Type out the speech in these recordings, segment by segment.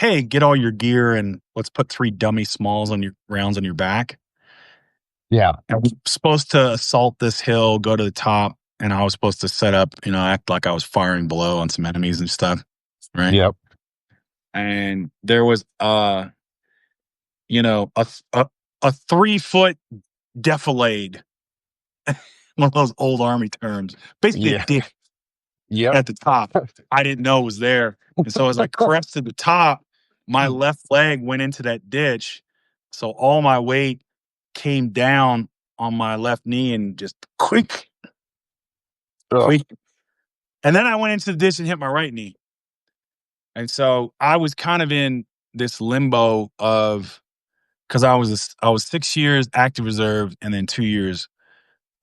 hey, get all your gear and let's put 3 dummy smalls on your rounds on your back. Yeah. I was supposed to assault this hill, go to the top, and I was supposed to set up, act like I was firing below on some enemies and stuff, right? Yep. And there was, a 3-foot defilade, one of those old army terms, basically a Yeah. ditch Yep. at the top. I didn't know it was there. And so as I crested the top, my left leg went into that ditch. So all my weight came down on my left knee and just quick. And then I went into the ditch and hit my right knee. And so I was kind of in this limbo of, because I was 6 years active reserve and then 2 years.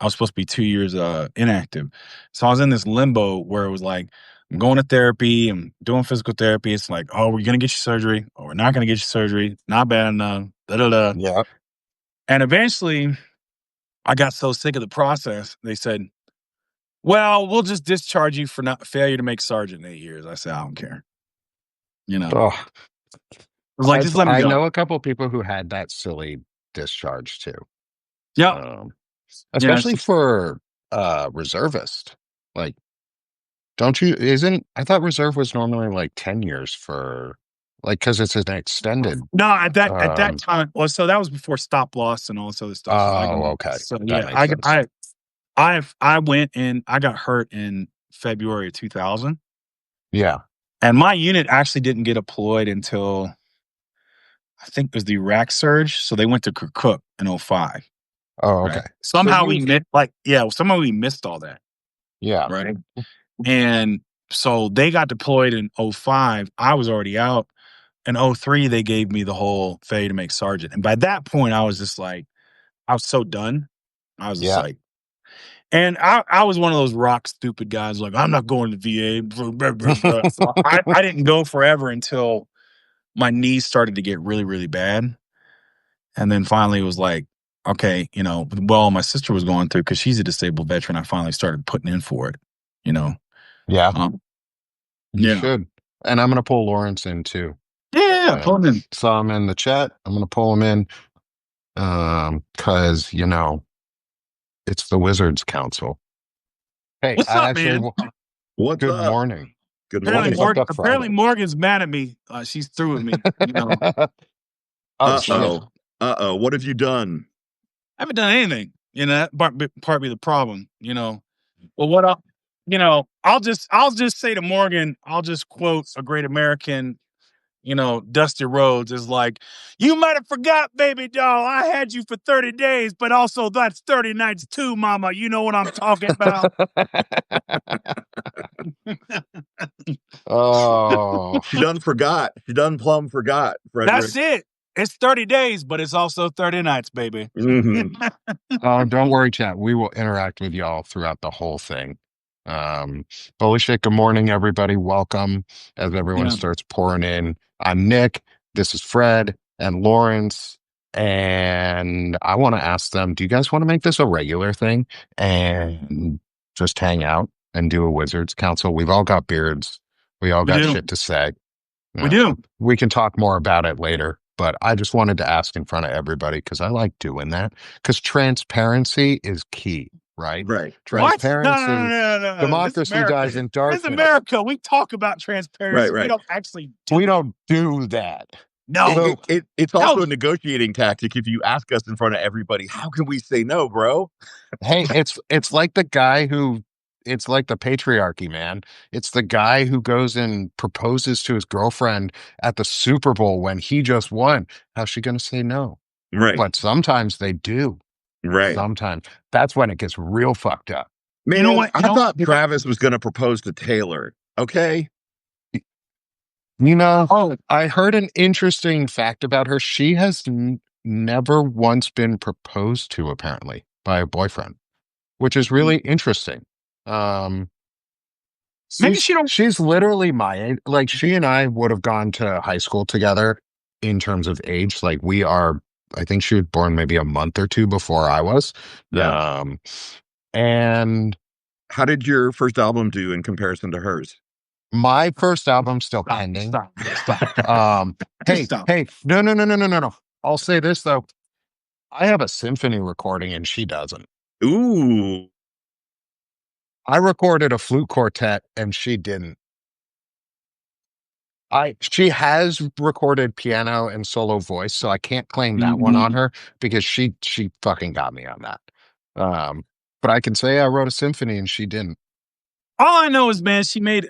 I was supposed to be 2 years inactive. So I was in this limbo where it was like, I'm going to therapy, I'm doing physical therapy. It's like, oh, we're gonna get you surgery, or we're not gonna get you surgery. Not bad enough. Da da da. Yeah. And eventually, I got so sick of the process. They said, well, we'll just discharge you for not failure to make sergeant in 8 years. I said, I don't care. Oh, It was like, just let me I go. know a couple people who had that silly discharge too. Yeah. Especially for reservist. Like, I thought reserve was normally like 10 years for, like, because it's an extended. No, at that time, well, so that was before stop loss and all this other stuff. Oh, okay. So That yeah, makes sense. I went and I got hurt in February of 2000, Yeah. and my unit actually didn't get deployed until I think it was the Iraq surge. So they went to Kirkuk in 05. Oh, Right? okay. Somehow somehow we missed all that. Yeah. Right. And so they got deployed in 05. I was already out. In 03, they gave me the whole failure to make sergeant. And by that point, I was just like, I was so done. I was just Yeah. like, and I was one of those rock stupid guys, like, I'm not going to VA. So I didn't go forever until my knees started to get really, really bad. And then finally it was like, okay, well, my sister was going through, because she's a disabled veteran. I finally started putting in for it, Yeah. You Yeah. should. And I'm going to pull Lawrence in too. Yeah, pull him in. Saw him in the chat. I'm going to pull him in because, it's the Wizards Council. Hey, What's up, man? What's good up? morning. Good Apparently, morning. apparently Morgan's mad at me. She's through with me. Oh, shit. What have you done? I haven't done anything. That part be the problem. Well, what I'll just say to Morgan, I'll just quote a great American. Dusty Rhodes is like, you might have forgot, baby doll, I had you for 30 days, but also that's 30 nights too, mama. You know what I'm talking about? Oh. She done forgot. She done plumb forgot, Frederick. That's it. It's 30 days, but it's also 30 nights, baby. Mm-hmm. Oh, don't worry, chat. We will interact with y'all throughout the whole thing. Holy shit, good morning, everybody. Welcome as everyone starts pouring in. I'm Nick. This is Fred and Lawrence. And I want to ask them, do you guys want to make this a regular thing and just hang out and do a Wizards Council? We've all got beards. We all got shit to say. We do. We can talk more about it later. But I just wanted to ask in front of everybody because I like doing that. Because transparency is key, right? Right. Transparency. No. Democracy dies in darkness. This is America. We talk about transparency. Right. We don't actually We don't do that. No. It's also a negotiating tactic. If you ask us in front of everybody, how can we say no, bro? Hey, it's like the guy who, it's like the patriarchy, man. It's the guy who goes and proposes to his girlfriend at the Super Bowl when he just won. How's she going to say no? Right. But sometimes they do. Right. Sometimes. That's when it gets real fucked up. Man, I thought Travis was going to propose to Taylor. Okay. I heard an interesting fact about her. She has never once been proposed to, apparently, by a boyfriend, which is really interesting. Maybe she don't. She's literally my age. Like, she and I would have gone to high school together in terms of age. Like, we are, I think she was born maybe a month or two before I was. Yeah. And how did your first album do in comparison to hers? My first album's still pending. Stop. Hey, Stop. no. I'll say this though. I have a symphony recording and she doesn't. Ooh. I recorded a flute quartet and she didn't. She has recorded piano and solo voice, so I can't claim that one on her because she fucking got me on that. But I can say I wrote a symphony and she didn't. All I know is, man, she made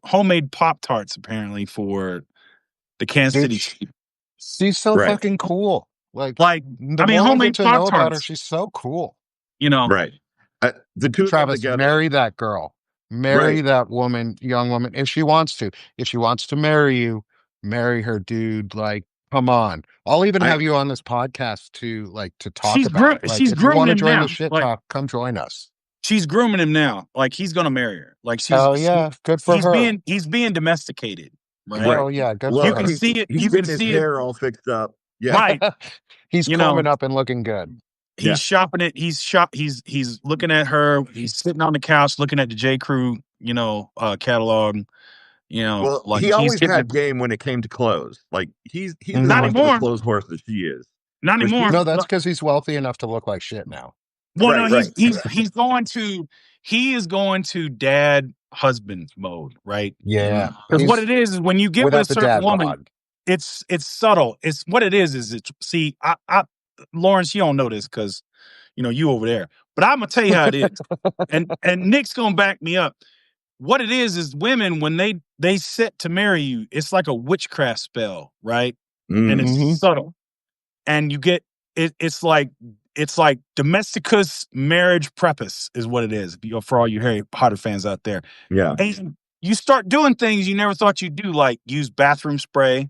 homemade Pop-Tarts apparently for the Kansas City Chiefs. She's so fucking cool. Like the more I get to know about her, she's so cool. You know, right? The two Travis, of them together. Marry that girl. Marry that woman, young woman, if she wants to. If she wants to marry you, marry her, dude. Like, come on. I'll even have you on this podcast to talk about. Like, she's if you want to grooming him join now. the shit Like, talk, come join us. She's grooming him now. Like, he's gonna marry her. Like, Good for her. He's being domesticated, right? Hell yeah, good for You her. can see it. He's You can getting see his it. hair all fixed up. Yeah, right. He's combing up and looking good. He's shopping it. He's looking at her. He's sitting on the couch looking at the J. Crew, catalog. Well, like he always had game when it came to clothes. Like he's not as much of anymore. a clothes horse as she is. Not anymore. No, that's because he's wealthy enough to look like shit now. Well, no, he is going to dad husband mode, right? Yeah. Because what it is when you get with a certain woman, it's subtle. It's what it is it's see, I Lawrence, you don't know this because you over there. But I'm gonna tell you how it is. and Nick's gonna back me up. What it is women when they set to marry you, it's like a witchcraft spell, right? And it's subtle. And you get it's like domesticus marriage preface is what it is, for all you Harry Potter fans out there. Yeah. And you start doing things you never thought you'd do, like use bathroom spray,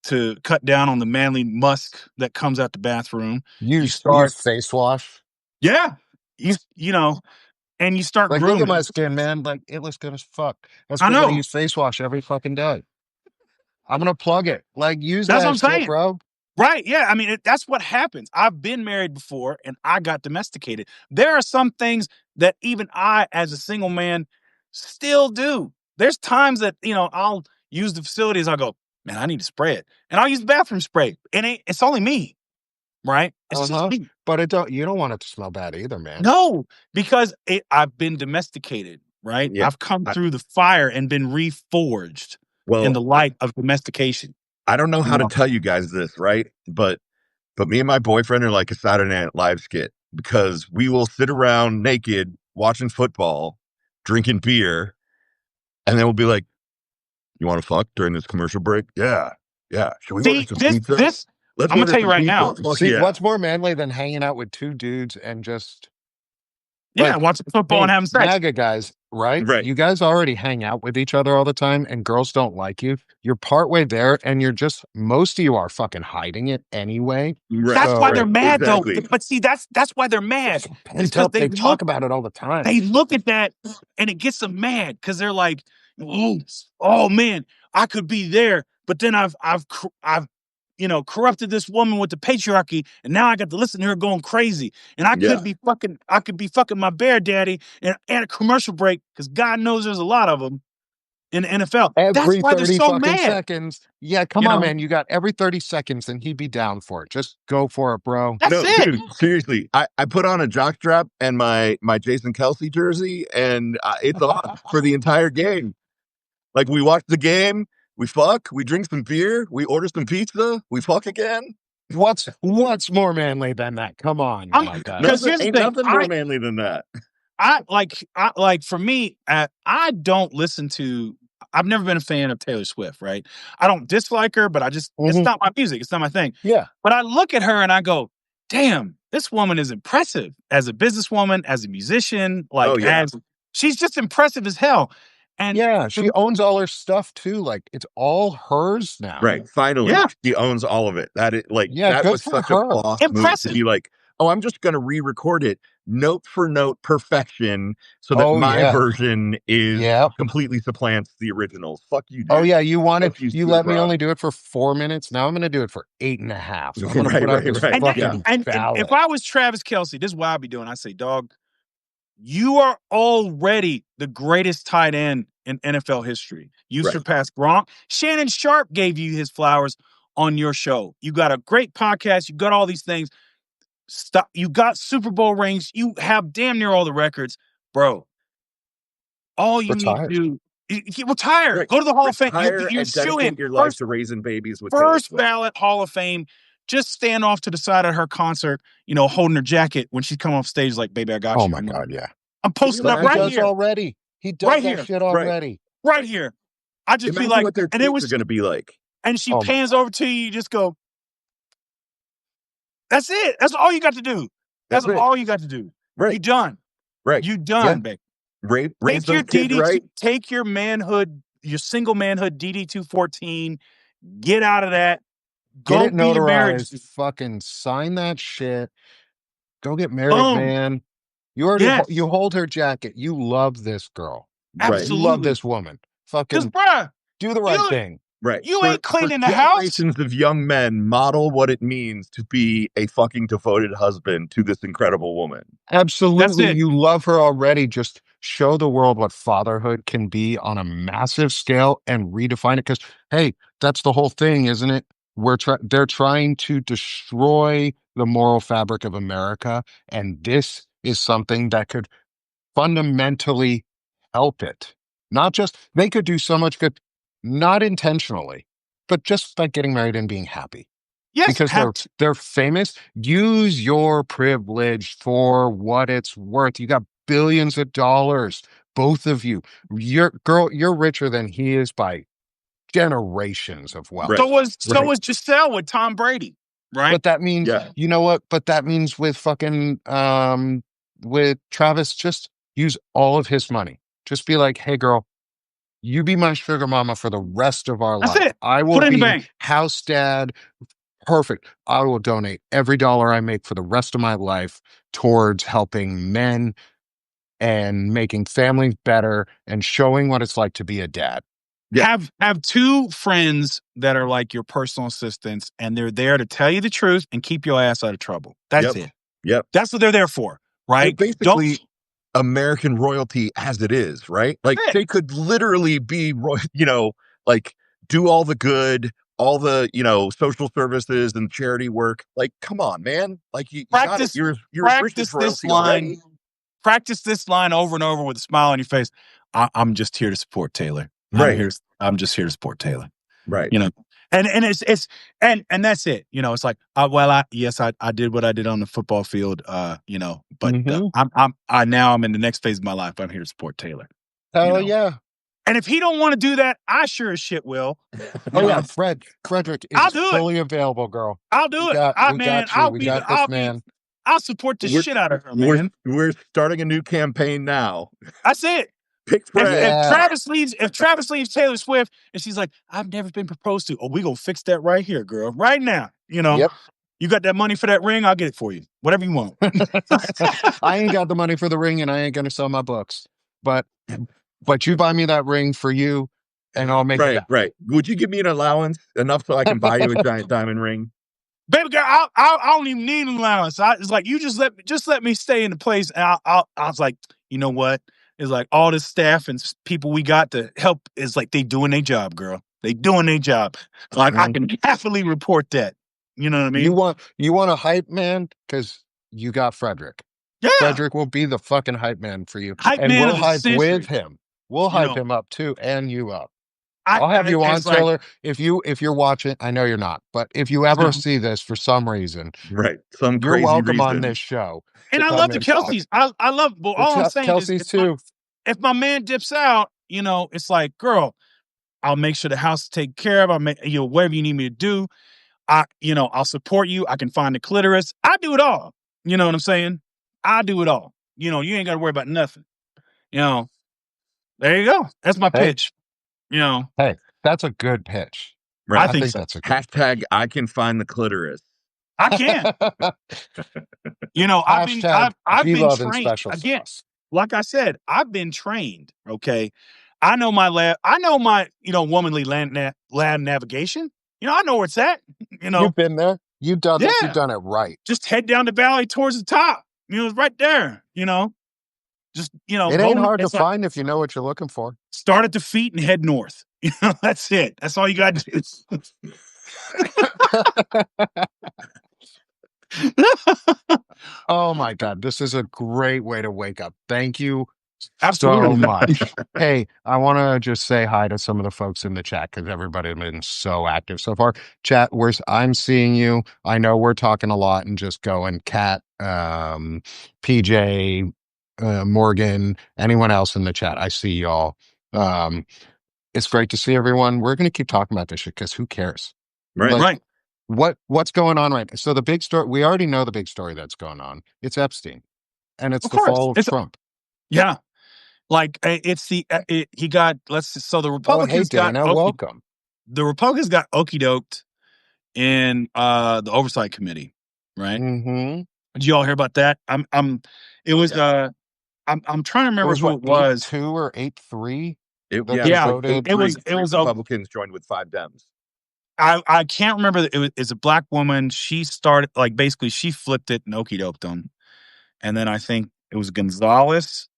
to cut down on the manly musk that comes out the bathroom. Use face wash. Yeah. And you start grooming. Look at my skin, man. Like, it looks good as fuck. That's because I use face wash every fucking day. I'm going to plug it. Like, use That's that what I'm saying, bro. Right, yeah. I mean, that's what happens. I've been married before, and I got domesticated. There are some things that even I, as a single man, still do. There's times that, I'll use the facilities. I'll go, man, I need to spray it. And I'll use bathroom spray. And it's only me, right? It's just me. But you don't want it to smell bad either, man. No, because I've been domesticated, right? Yeah. I've come through the fire and been reforged in the light of domestication. I don't know how to tell you guys this, right? But me and my boyfriend are like a Saturday Night Live skit because we will sit around naked watching football, drinking beer, and then we'll be like, "You want to fuck during this commercial break?" Yeah. Should we order some pizza? Let's I'm gonna tell you right now. See, what's more manly than hanging out with two dudes and just watching football and having sex? MAGA guys, right? You guys already hang out with each other all the time, and girls don't like you. You're partway there, and most of you are fucking hiding it anyway. Right. That's why they're mad, though. But see, that's why they're mad. They talk about it all the time. They look at that, and it gets them mad because they're like, "Oh man, I could be there, but then I've corrupted this woman with the patriarchy, and now I got to listen to her going crazy. And I could be fucking my bear daddy and a commercial break because God knows there's a lot of them in the NFL. That's why they're so mad. Seconds. Yeah, come on, man. You got every 30 seconds, and he'd be down for it. Just go for it, bro. That's it. Dude, seriously. I put on a jockstrap and my Jason Kelce jersey, and it's on for the entire game. Like, we watch the game. We fuck, we drink some beer, we order some pizza, we fuck again. What's more manly than that? Come on. Because ain't nothing more manly than that. For me, I don't listen to, I've never been a fan of Taylor Swift, right? I don't dislike her, but it's not my music. It's not my thing. Yeah. But I look at her and I go, damn, this woman is impressive as a businesswoman, as a musician. She's just impressive as hell. And yeah, she owns all her stuff too. Like, it's all hers now. Right. Finally, she owns all of it. That was such a boss move to be like, oh, I'm just going to re-record it note for note perfection so that my version is completely supplants the originals. Fuck you, dude. Oh yeah, you let me only do it for 4 minutes. Now I'm going to do it for 8.5. So I'm going to put out this fucking and if I was Travis Kelce, this is what I'd be doing. I say, dog, you are already the greatest tight end in NFL history. You Right. surpassed Gronk. Shannon Sharp gave you his flowers on your show. You got a great podcast. You got all these things. Stop. You got Super Bowl rings. You have damn near all the records, bro. All you need to Retire. do, you retire. Right. Go to the Hall of Fame. Retire You're and still in dedicate your life to raising babies with Taylor first Swift. ballot Hall of Fame. Just stand off to the side of her concert, holding her jacket when she come off stage like, baby, I got you. Oh my God, yeah. I'm posting But up he right does here. already. He does Right that here. shit already. Right here. I just Imagine be like, what their and it tweets was are going to be like. And she Oh my pans over to you, you just go, that's it. That's all you got to do. That's That's it. all you got to do. Right. You done. Right. You done, Yeah. baby. Raise Take your those kids DD, right. take your manhood, your single manhood DD 214. Get out of that. Get Go it be married. notarized. Fucking sign that shit. Go get married, Boom. man. You already Yes. you hold her jacket. You love this girl. Right. You love Absolutely. this woman. Because, Fucking bruh, do the right thing. Right. you ain't cleaning the house. Generations of young men model what it means to be a fucking devoted husband to this incredible woman. Absolutely. That's it. You love her already. Just show the world what fatherhood can be on a massive scale and redefine it. Because, hey, that's the whole thing, isn't it? They're trying to destroy the moral fabric of America. And this is something that could fundamentally help it. Not just, they could do so much good, not intentionally, but just by getting married and being happy. Yes. Because they're famous. Use your privilege for what it's worth. You got billions of dollars, both of you. You're richer than he is by generations of wealth. Right. So was Giselle with Tom Brady, right? But that means, you know what? But that means with fucking with Travis, just use all of his money. Just be like, hey girl, you be my sugar mama for the rest of our That's life. it. I will Put it in the be bank. house dad. Perfect. I will donate every dollar I make for the rest of my life towards helping men and making families better and showing what it's like to be a dad. Yeah. Have two friends that are like your personal assistants, and they're there to tell you the truth and keep your ass out of trouble. That's it. Yep. That's what they're there for, right? They're basically American royalty as it is, right? Like they could literally be, like do all the good, all the, social services and charity work. Like, come on, man. Like you got it. You're practice this line. Practice this line over and over with a smile on your face. I'm just here to support Taylor. I'm just here to support Taylor. Right. And it's and that's it. It's like, I did what I did on the football field. But I'm in the next phase of my life. I'm here to support Taylor. Hell yeah. And if he don't want to do that, I sure as shit will. Yeah, Frederick is fully available, girl. I'll do it. I'll support the shit out of her, man. We're starting a new campaign now. That's it. Pick Fred. If Travis leaves Taylor Swift and she's like, I've never been proposed to. Oh, we gonna fix that right here, girl. Right now. Yep. You got that money for that ring? I'll get it for you. Whatever you want. I ain't got the money for the ring and I ain't gonna sell my books. But you buy me that ring for you and I'll make it. Right. Would you give me an allowance enough so I can buy you a giant diamond ring? Baby girl, I don't even need an allowance. It's like, you just let me stay in the place. And I was like, you know what? It's like all this staff and people we got to help is like they doing their job, girl. They doing their job. Like I can happily report that. You know what I mean? You want a hype man? Because you got Frederick. Yeah. Frederick will be the fucking hype man for you. Hype and man we'll hype with him. We'll hype him up too, and you up. I'll have you on, Taylor. If you're watching, I know you're not, but if you ever see this for some reason, right? You're welcome on this show. And I love the Kelseys. I love. Well, all I'm saying Kelseys is, too. If my man dips out, it's like, girl, I'll make sure the house is taken care of. I'll make whatever you need me to do. I'll support you. I can find the clitoris. I do it all. You know what I'm saying? I do it all. You ain't got to worry about nothing. There you go. That's my pitch. Hey, that's a good pitch. Right. I think so. That's a good pitch. I can find the clitoris. I can. I've been trained again. Like I said, I've been trained. Okay, I know my lab. I know my womanly land navigation. I know where it's at. You've been there. You've done this. You've done it right. Just head down the valley towards the top. It's right there. Just It go. ain't hard to It's like find if you know what you're looking for. start at the feet and head north. That's it. That's all you got to do. Oh my God, this is a great way to wake up. Thank you so Absolutely. much. Hey, I want to just say hi to some of the folks in the chat because everybody has been so active so far. Chat, I'm seeing you. I know we're talking a lot and just going. Cat, PJ, Morgan, anyone else in the chat. I see y'all. Um, it's great to see everyone. We're going to keep talking about this shit because who cares? Right. Like, Right. what's going on right now? So the big story, we already know the big story that's going on. It's Epstein, and it's Of the course. fall of It's Trump. yeah. Like it's he got so the Oh, hey Republicans got Dana, welcome. okey doked in the oversight committee, right? Mm-hmm. Did you all hear about that? It was I'm trying to It remember was who what, it was. 8-2 or 8-3 It, that yeah, it they was like voted. It 8-3. was Three Republicans joined with 5 Dems. I can't remember. It's a black woman. She started like basically she flipped it and okey doked them, and then I think it was Gonzalez.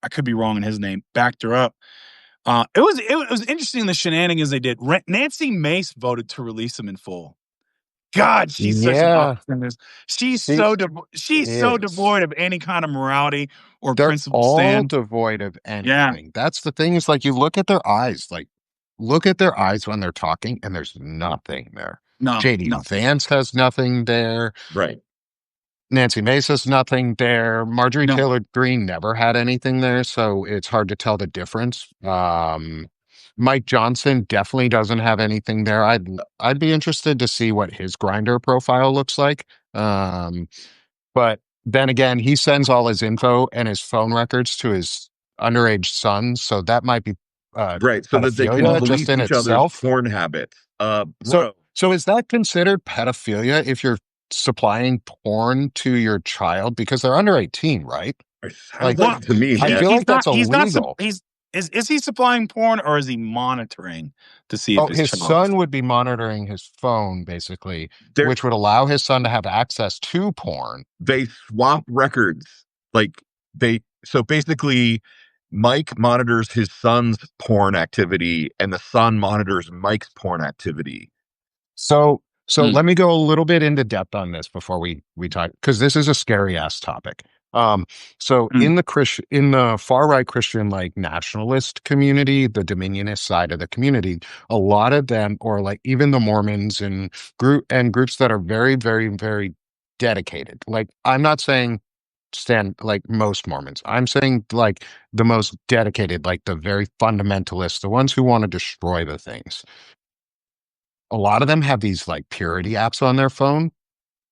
I could be wrong in his name. Backed her up. It was interesting the shenanigans they did. Nancy Mace voted to release him in full. God, she's such an Yeah, opportunist. She's she she's so is. devoid of any kind of morality or They're principled all stand. devoid of Yeah, anything. That's the thing, is like you look at their eyes, like look at their eyes when they're talking, and there's nothing there. no, JD no, Vance has nothing there. Right. Nancy Mace has nothing there. Marjorie no. Taylor Greene never had anything there, so it's hard to tell the difference. Mike Johnson definitely doesn't have anything there. I'd be interested to see what his grinder profile looks like. But then again, he sends all his info and his phone records to his underage sons, so that might be Right. So that they can pedophilia just police in each other's itself. porn habits. So, Bro. so is that considered pedophilia if you're supplying porn to your child because they're under 18, right? It sounds Like, like Well, it to me, I man. feel like that's he's not. illegal. He's is he supplying porn or is he monitoring to see if Oh, his his child? son would be monitoring his phone, basically, They're which would allow his son to have access to porn. they swap records. Like so basically Mike monitors his son's porn activity and the son monitors Mike's porn activity. So Mm, let me go a little bit into depth on this before we talk, because this is a scary ass topic. Um, so mm, in the far right Christian like nationalist community, the Dominionist side of the community, a lot of them, or like even the Mormons and groups that are very, very, very dedicated. Like I'm not saying stand like most Mormons. I'm saying like the most dedicated, like the very fundamentalists, the ones who want to destroy the things. A lot of them have these like purity apps on their phone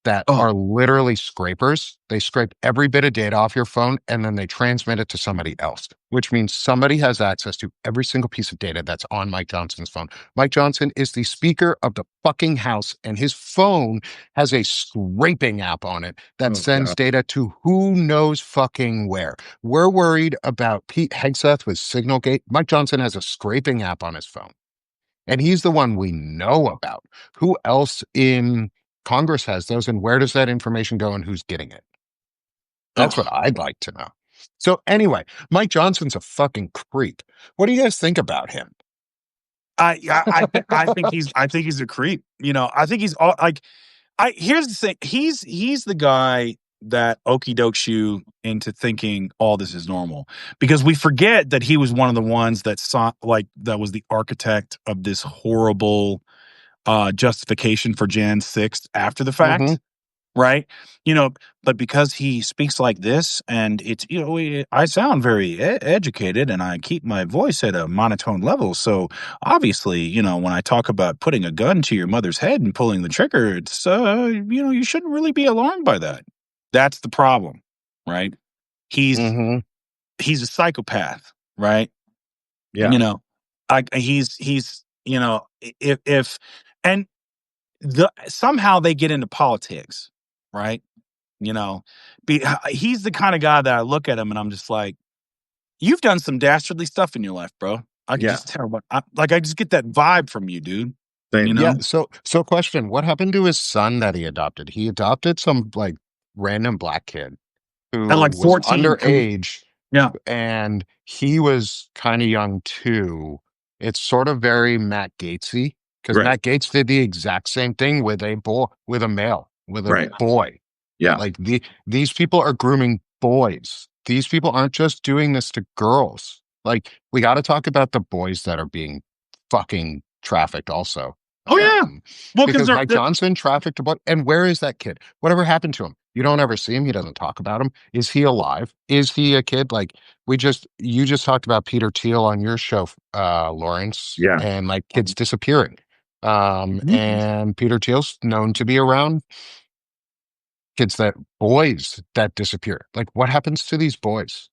that oh, are literally scrapers. They scrape every bit of data off your phone and then they transmit it to somebody else, which means somebody has access to every single piece of data that's on Mike Johnson's phone. Mike Johnson is the Speaker of the fucking House, and his phone has a scraping app on it that Oh sends god. data to who knows fucking where. We're worried about Pete Hegseth with Signalgate. Mike Johnson has a scraping app on his phone. And he's the one we know about. Who else in Congress has those, and where does that information go, and who's getting it? That's what oh. I'd like to know. So anyway, Mike Johnson's a fucking creep. What do you guys think about him? I think he's a creep. I think he's all like. Here's the thing. He's the guy that okey dokes you into thinking all this is normal, because we forget that he was one of the ones that saw that was the architect of this horrible justification for Jan 6th after the Hmm. fact. Right. You know, but because he speaks like this and I sound very educated and I keep my voice at a monotone level. So obviously, when I talk about putting a gun to your mother's head and pulling the trigger, it's, you shouldn't really be alarmed by that. That's the problem. Right. He's, Hmm. he's a psychopath. Right. Yeah. He's, if, and somehow they get into politics. Right. You know, he's the kind of guy that I look at him and I'm just like, you've done some dastardly stuff in your life, bro. I can Yeah. just tell I just get that vibe from you, dude. You Same. Yeah. know, So question: what happened to his son that he adopted? He adopted some like random black kid at who like was 14, underage. Yeah. and he was kind of young too. It's sort of very Matt Gatesy because Right. Matt Gates did the exact same thing with a boy, with a male, with a Right. boy. Yeah. Like these people are grooming boys. These people aren't just doing this to girls. Like we got to talk about the boys that are being fucking trafficked also. Oh yeah. Well, because Because Mike Johnson trafficked a boy. And where is that kid? Whatever happened to him? You don't ever see him. He doesn't talk about him. Is he alive? Is he a kid? Like you just talked about Peter Thiel on your show, Lawrence, Yeah. and like kids disappearing. And Peter Thiel's known to be around boys that disappear. Like what happens to these boys?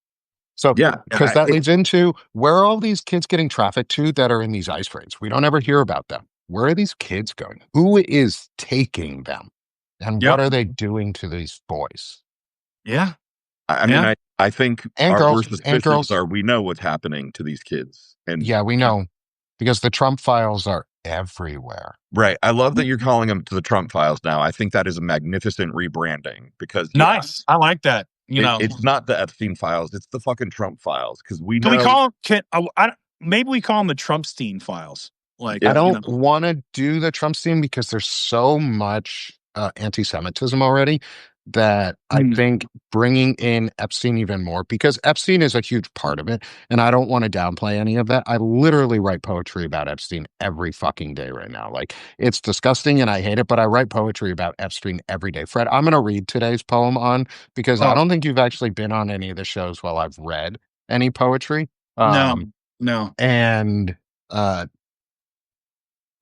So, Yeah. because that leads into where are all these kids getting trafficked to that are in these ice raids? We don't ever hear about them. Where are these kids going? Who is taking them? And what are they doing to these boys? Yeah. I mean, I think And our girls, worst and suspicions girls. are we know what's happening to these kids. And Yeah, we know because the Trump files are everywhere. right. I love that you're calling them to the Trump files now. I think that is a magnificent rebranding because Nice. I like that. it's not the Epstein files, it's the fucking Trump files because we Can know. we call maybe we call them the Trumpstein files? Like I don't want to do the Trump scene because there's so much anti-Semitism already that I think bringing in Epstein even more, because Epstein is a huge part of it, and I don't want to downplay any of that. I literally write poetry about Epstein every fucking day right now. Like, it's disgusting and I hate it, but I write poetry about Epstein every day. Fred, I'm going to read today's poem because I don't think you've actually been on any of the shows while I've read any poetry. No. And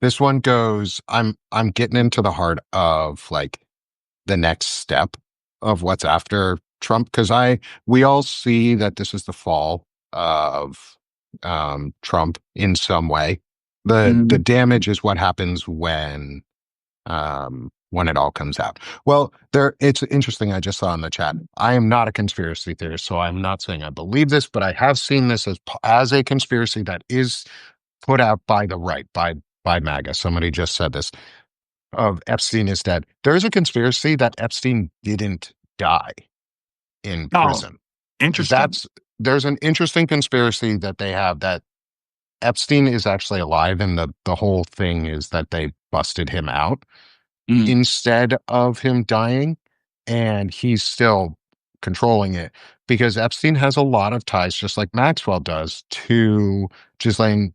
this one goes, I'm getting into the heart of like the next step of what's after Trump, because we all see that this is the fall of Trump in some way. The damage is what happens when it all comes out. Well, it's interesting. I just saw in the chat. I am not a conspiracy theorist, so I'm not saying I believe this, but I have seen this as a conspiracy that is put out by the right, by MAGA. Somebody just said this of Epstein is dead. There's a conspiracy that Epstein didn't die in prison. Interesting. There's an interesting conspiracy that they have that Epstein is actually alive, and the whole thing is that they busted him out instead of him dying, and he's still controlling it because Epstein has a lot of ties, just like Maxwell does, to Ghislaine,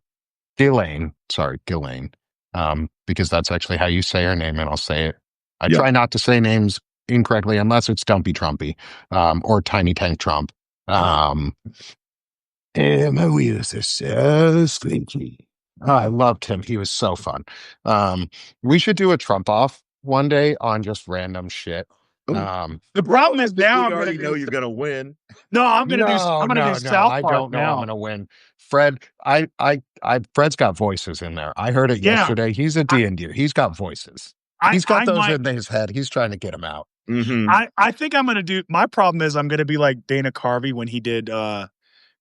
because that's actually how you say her name, and I'll say it. I try not to say names incorrectly unless it's Dumpy Trumpy, or Tiny Tank Trump. And my wheels are so squeaky. Oh, I loved him. He was so fun. We should do a Trump off one day on just random shit. The problem is now we already know you're gonna win. No, I'm gonna do South I Park don't know now. I'm gonna win. Fred, Fred's got voices in there. I heard it yesterday. He's a D&D. He's got voices. He's got those in his head. He's trying to get them out. I think I'm gonna do. My problem is I'm gonna be like Dana Carvey when he did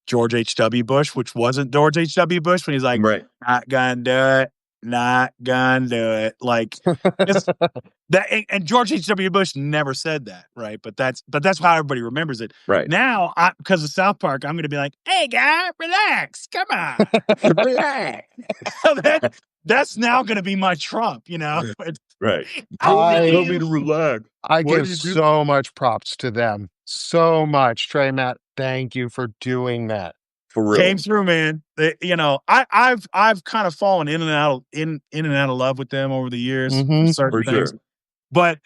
George H.W. Bush, which wasn't George H.W. Bush, when he's like, not gonna do it, not gonna do it. Like that, and George H.W. Bush never said that, right? But that's how everybody remembers it. Right. Now, because of South Park, I'm gonna be like, hey guy, relax, come on. Relax. That's now gonna be my Trump, Right. I tell me to relax. I give so much props to them. So much. Trey, Matt, thank you for doing that. For real. Came through, man. I've kind of fallen in and out of love with them over the years. For things. Sure. But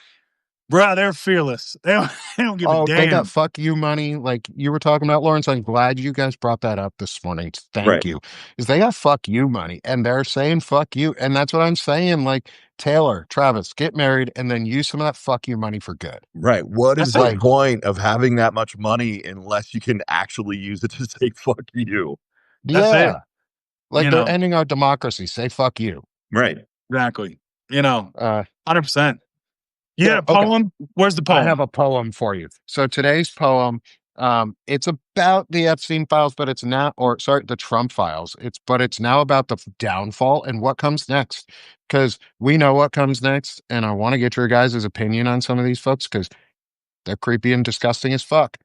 bro, they're fearless. They don't give a damn. They got fuck you money. Like you were talking about, Lawrence. I'm glad you guys brought that up this morning. Thank you. Because they got fuck you money and they're saying fuck you. And that's what I'm saying. Like, Taylor, Travis, get married and then use some of that fuck you money for good. Right. What is the point of having that much money unless you can actually use it to say fuck you? That's it. Like they're ending our democracy. Say fuck you. Right. Exactly. 100%. You had a poem? Okay. Where's the poem? I have a poem for you. So today's poem, it's about the Epstein files, but it's not, the Trump files. But it's now about the downfall and what comes next. Because we know what comes next, and I want to get your guys' opinion on some of these folks because they're creepy and disgusting as fuck.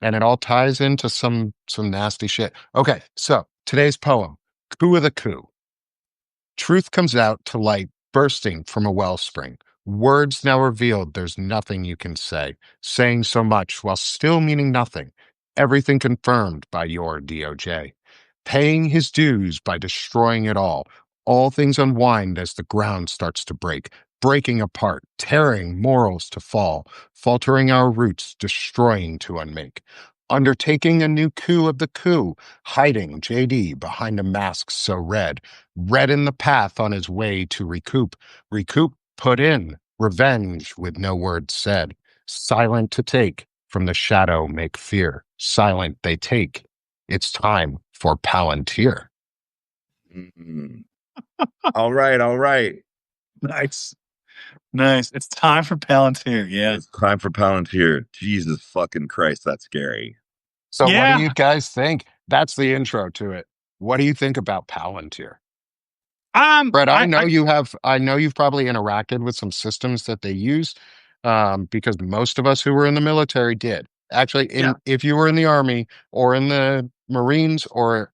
And it all ties into some nasty shit. Okay, so today's poem, Coup of the Coup. Truth comes out to light, bursting from a wellspring. Words now revealed, there's nothing you can say, saying so much while still meaning nothing. Everything confirmed by your DOJ. Paying his dues by destroying it all things unwind as the ground starts to break, breaking apart, tearing morals to fall, faltering our roots, destroying to unmake. Undertaking a new coup of the coup, hiding JD behind a mask so red, red in the path on his way to recoup, put in, revenge with no word said, silent to take, from the shadow make fear, silent they take. It's time for Palantir. Mm-hmm. All right, all right. Nice. It's time for Palantir. Yeah. It's time for Palantir. Jesus fucking Christ, that's scary. So what do Yeah. you guys think? That's the intro to it. What do you think about Palantir? Brett, I know you've probably interacted with some systems that they use, because most of us who were in the military did. Actually, Yeah. if you were in the Army or in the Marines or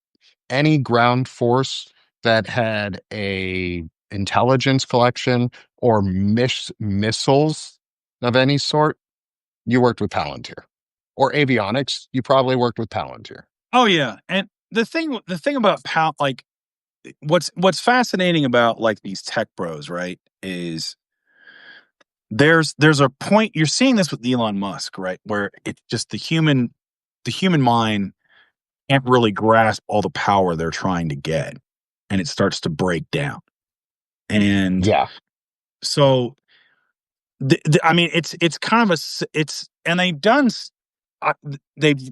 any ground force that had a intelligence collection or missiles of any sort, you worked with Palantir. Or avionics, you probably worked with Palantir. Oh yeah. And the thing about like what's fascinating about like these tech bros, right, is there's a point you're seeing this with Elon Musk, right, where it's just the human mind can't really grasp all the power they're trying to get, and it starts to break down. And Yeah. so I mean, it's kind of it's and they've done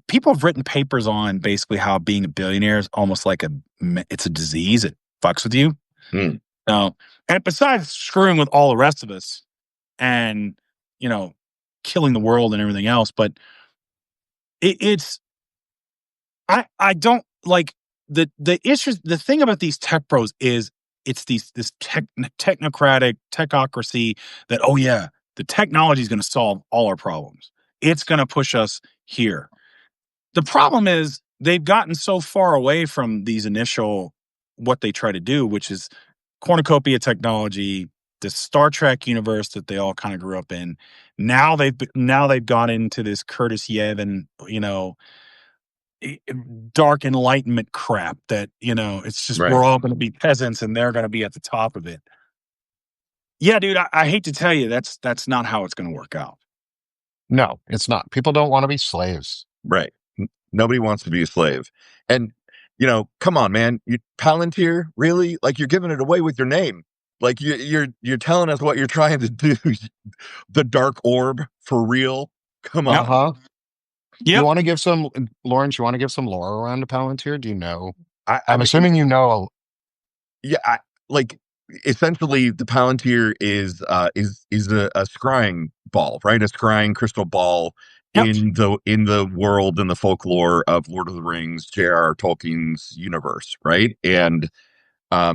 people have written papers on basically how being a billionaire is almost like it's a disease. It fucks with you. Mm. No, and besides screwing with all the rest of us and killing the world and everything else, but it's I don't like the issues. The thing about these tech pros is it's this technocratic techocracy that, oh yeah, the technology is going to solve all our problems. It's going to push us here. The problem is they've gotten so far away from these initial what they try to do, which is cornucopia technology, the Star Trek universe that they all kind of grew up in. Now they've got into this Curtis Yevon, dark enlightenment crap that it's just Right. we're all going to be peasants and they're going to be at the top of it. Yeah, dude, I hate to tell you that's not how it's going to work out. No, it's not. People don't want to be slaves. Right. Nobody wants to be a slave. And come on, man. Palantir, really? Like, you're giving it away with your name. Like, you're telling us what you're trying to do. The dark orb, for real? Come on. Uh-huh. Yep. You want to give some, Lawrence, you want to give some lore around the Palantir? Do you know? I'm mean, assuming you know. Yeah, essentially the Palantir is a scrying ball, right? A scrying crystal ball. Yep. in the world, in the folklore of Lord of the Rings, J.R.R. Tolkien's universe, right? And I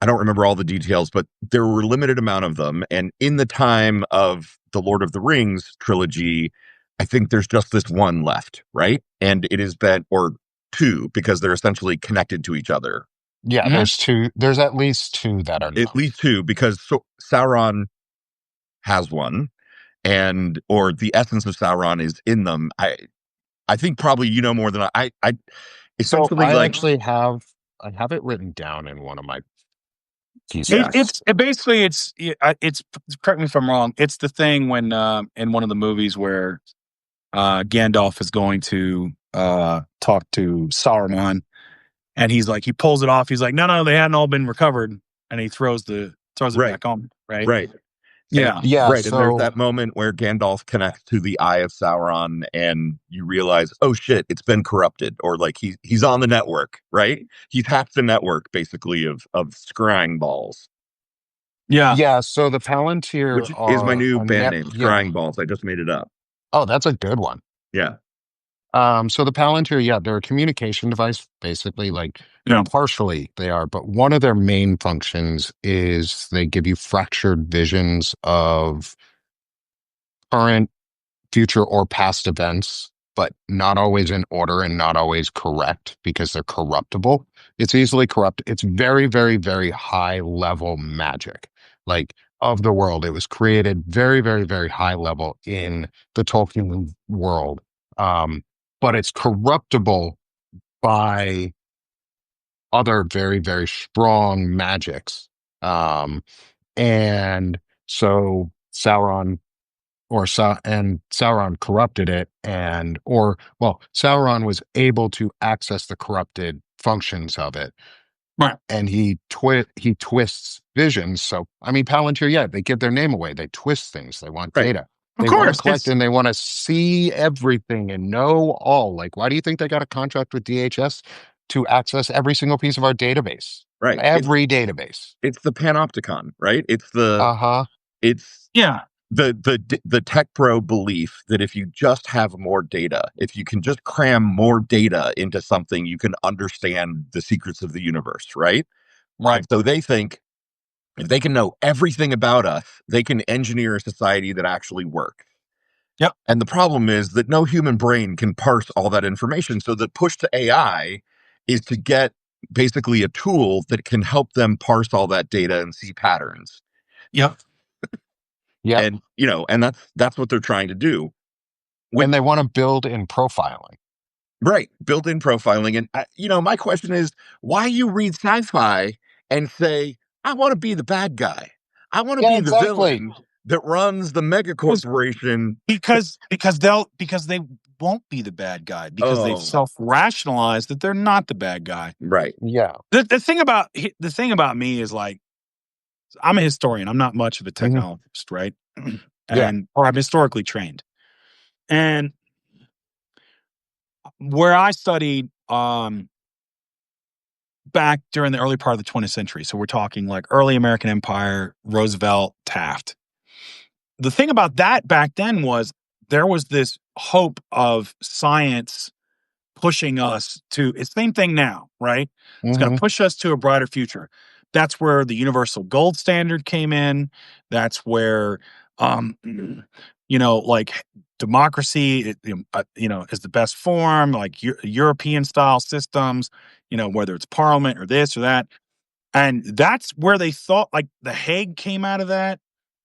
don't remember all the details, but there were a limited amount of them. And in the time of the Lord of the Rings trilogy, I think there's just this one left, right? And it has been, or two, because they're essentially connected to each other. Yeah, there's two. There's at least two that are known. At least two, because Sauron has one, or the essence of Sauron is in them. I think probably more than I. Essentially, so I actually have it written down in one of my pieces. It's correct me if I'm wrong. It's the thing when in one of the movies where Gandalf is going to talk to Saruman, and he pulls it off. He's like, no, they hadn't all been recovered, and he throws it back on. Right. Yeah. Right. And there's that moment where Gandalf connects to the Eye of Sauron, and you realize, oh shit, it's been corrupted, or like he's on the network, right? He's hacked the network basically of scrying balls. Yeah. Yeah. So the Palantir, which is my new band name, Scrying Balls. I just made it up. Oh, that's a good one. Yeah. So the Palantir, they're a communication device, basically, partially they are, but one of their main functions is they give you fractured visions of current, future, or past events but not always in order and not always correct because they're corruptible. It's easily corrupt. It's very, very, very high level magic, like of the world. It was created very, very, very high level in the Tolkien world. But it's corruptible by other very, very strong magics. Um, and so Sauron and Sauron corrupted it, Sauron was able to access the corrupted functions of it, Right. and he twists visions. So I mean, Palantir, yeah, they give their name away. They twist things. They want Right. data. Of They want to course. collect and they want to see everything and know all. Like, why do you think they got a contract with DHS to access every single piece of our database? Right. Every database. It's the panopticon, right? It's the Uh-huh. it's Yeah. the tech pro belief that if you just have more data, if you can just cram more data into something, you can understand the secrets of the universe, right? Right. And so they think if they can know everything about us, they can engineer a society that actually works. Yep. And the problem is that no human brain can parse all that information. So the push to AI is to get basically a tool that can help them parse all that data and see patterns. Yep. Yeah. And and that's what they're trying to do. And they want to build in profiling. Right, built-in profiling. And my question is, why you read sci-fi and say, I want to be the bad guy. I want to Yeah, be the exactly. villain that runs the mega corporation. Because they won't be the bad guy because they've Oh, self-rationalized that they're not the bad guy. right. Yeah. The thing about me is, like, I'm a historian. I'm not much of a technologist, right? Yeah. Or I'm historically trained. And where I studied back during the early part of the 20th century, so we're talking like early American Empire, Roosevelt, Taft. The thing about that back then was there was this hope of science pushing us to, it's the same thing now, right? It's going to push us to a brighter future. That's where the universal gold standard came in. That's where, like democracy, is the best form, like European style systems, whether it's parliament or this or that. And that's where they thought, like, the Hague came out of that,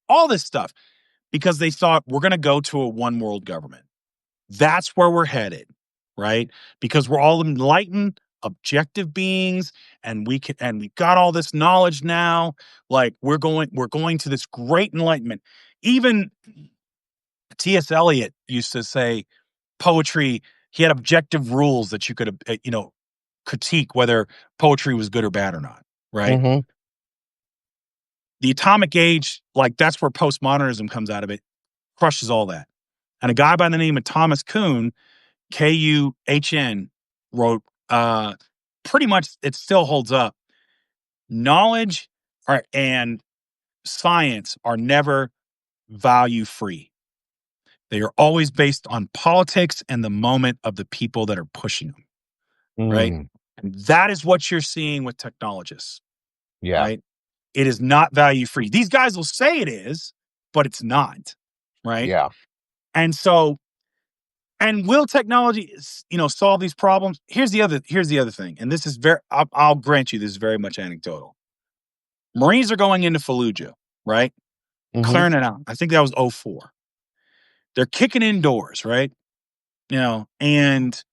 all this stuff, because they thought we're going to go to a one world government. That's where we're headed, right? Because we're all enlightened, objective beings, and we've got all this knowledge now. Like, we're going to this great enlightenment. Even T.S. Eliot used to say poetry, he had objective rules that you could, critique whether poetry was good or bad or not, right? The atomic age, like, that's where postmodernism comes out of it, crushes all that. And a guy by the name of Thomas Kuhn, Kuhn, wrote, pretty much, it still holds up. Knowledge and science are never value free. They are always based on politics and the moment of the people that are pushing them, right? And that is what you're seeing with technologists, Yeah. right? It is not value free. These guys will say it is, but it's not, right? Yeah. And so, and will technology, solve these problems? Here's the other thing, and this is I'll grant you, this is very much anecdotal. Marines are going into Fallujah, right? Clearing it out. I think that was 2004. They're kicking in doors, right? And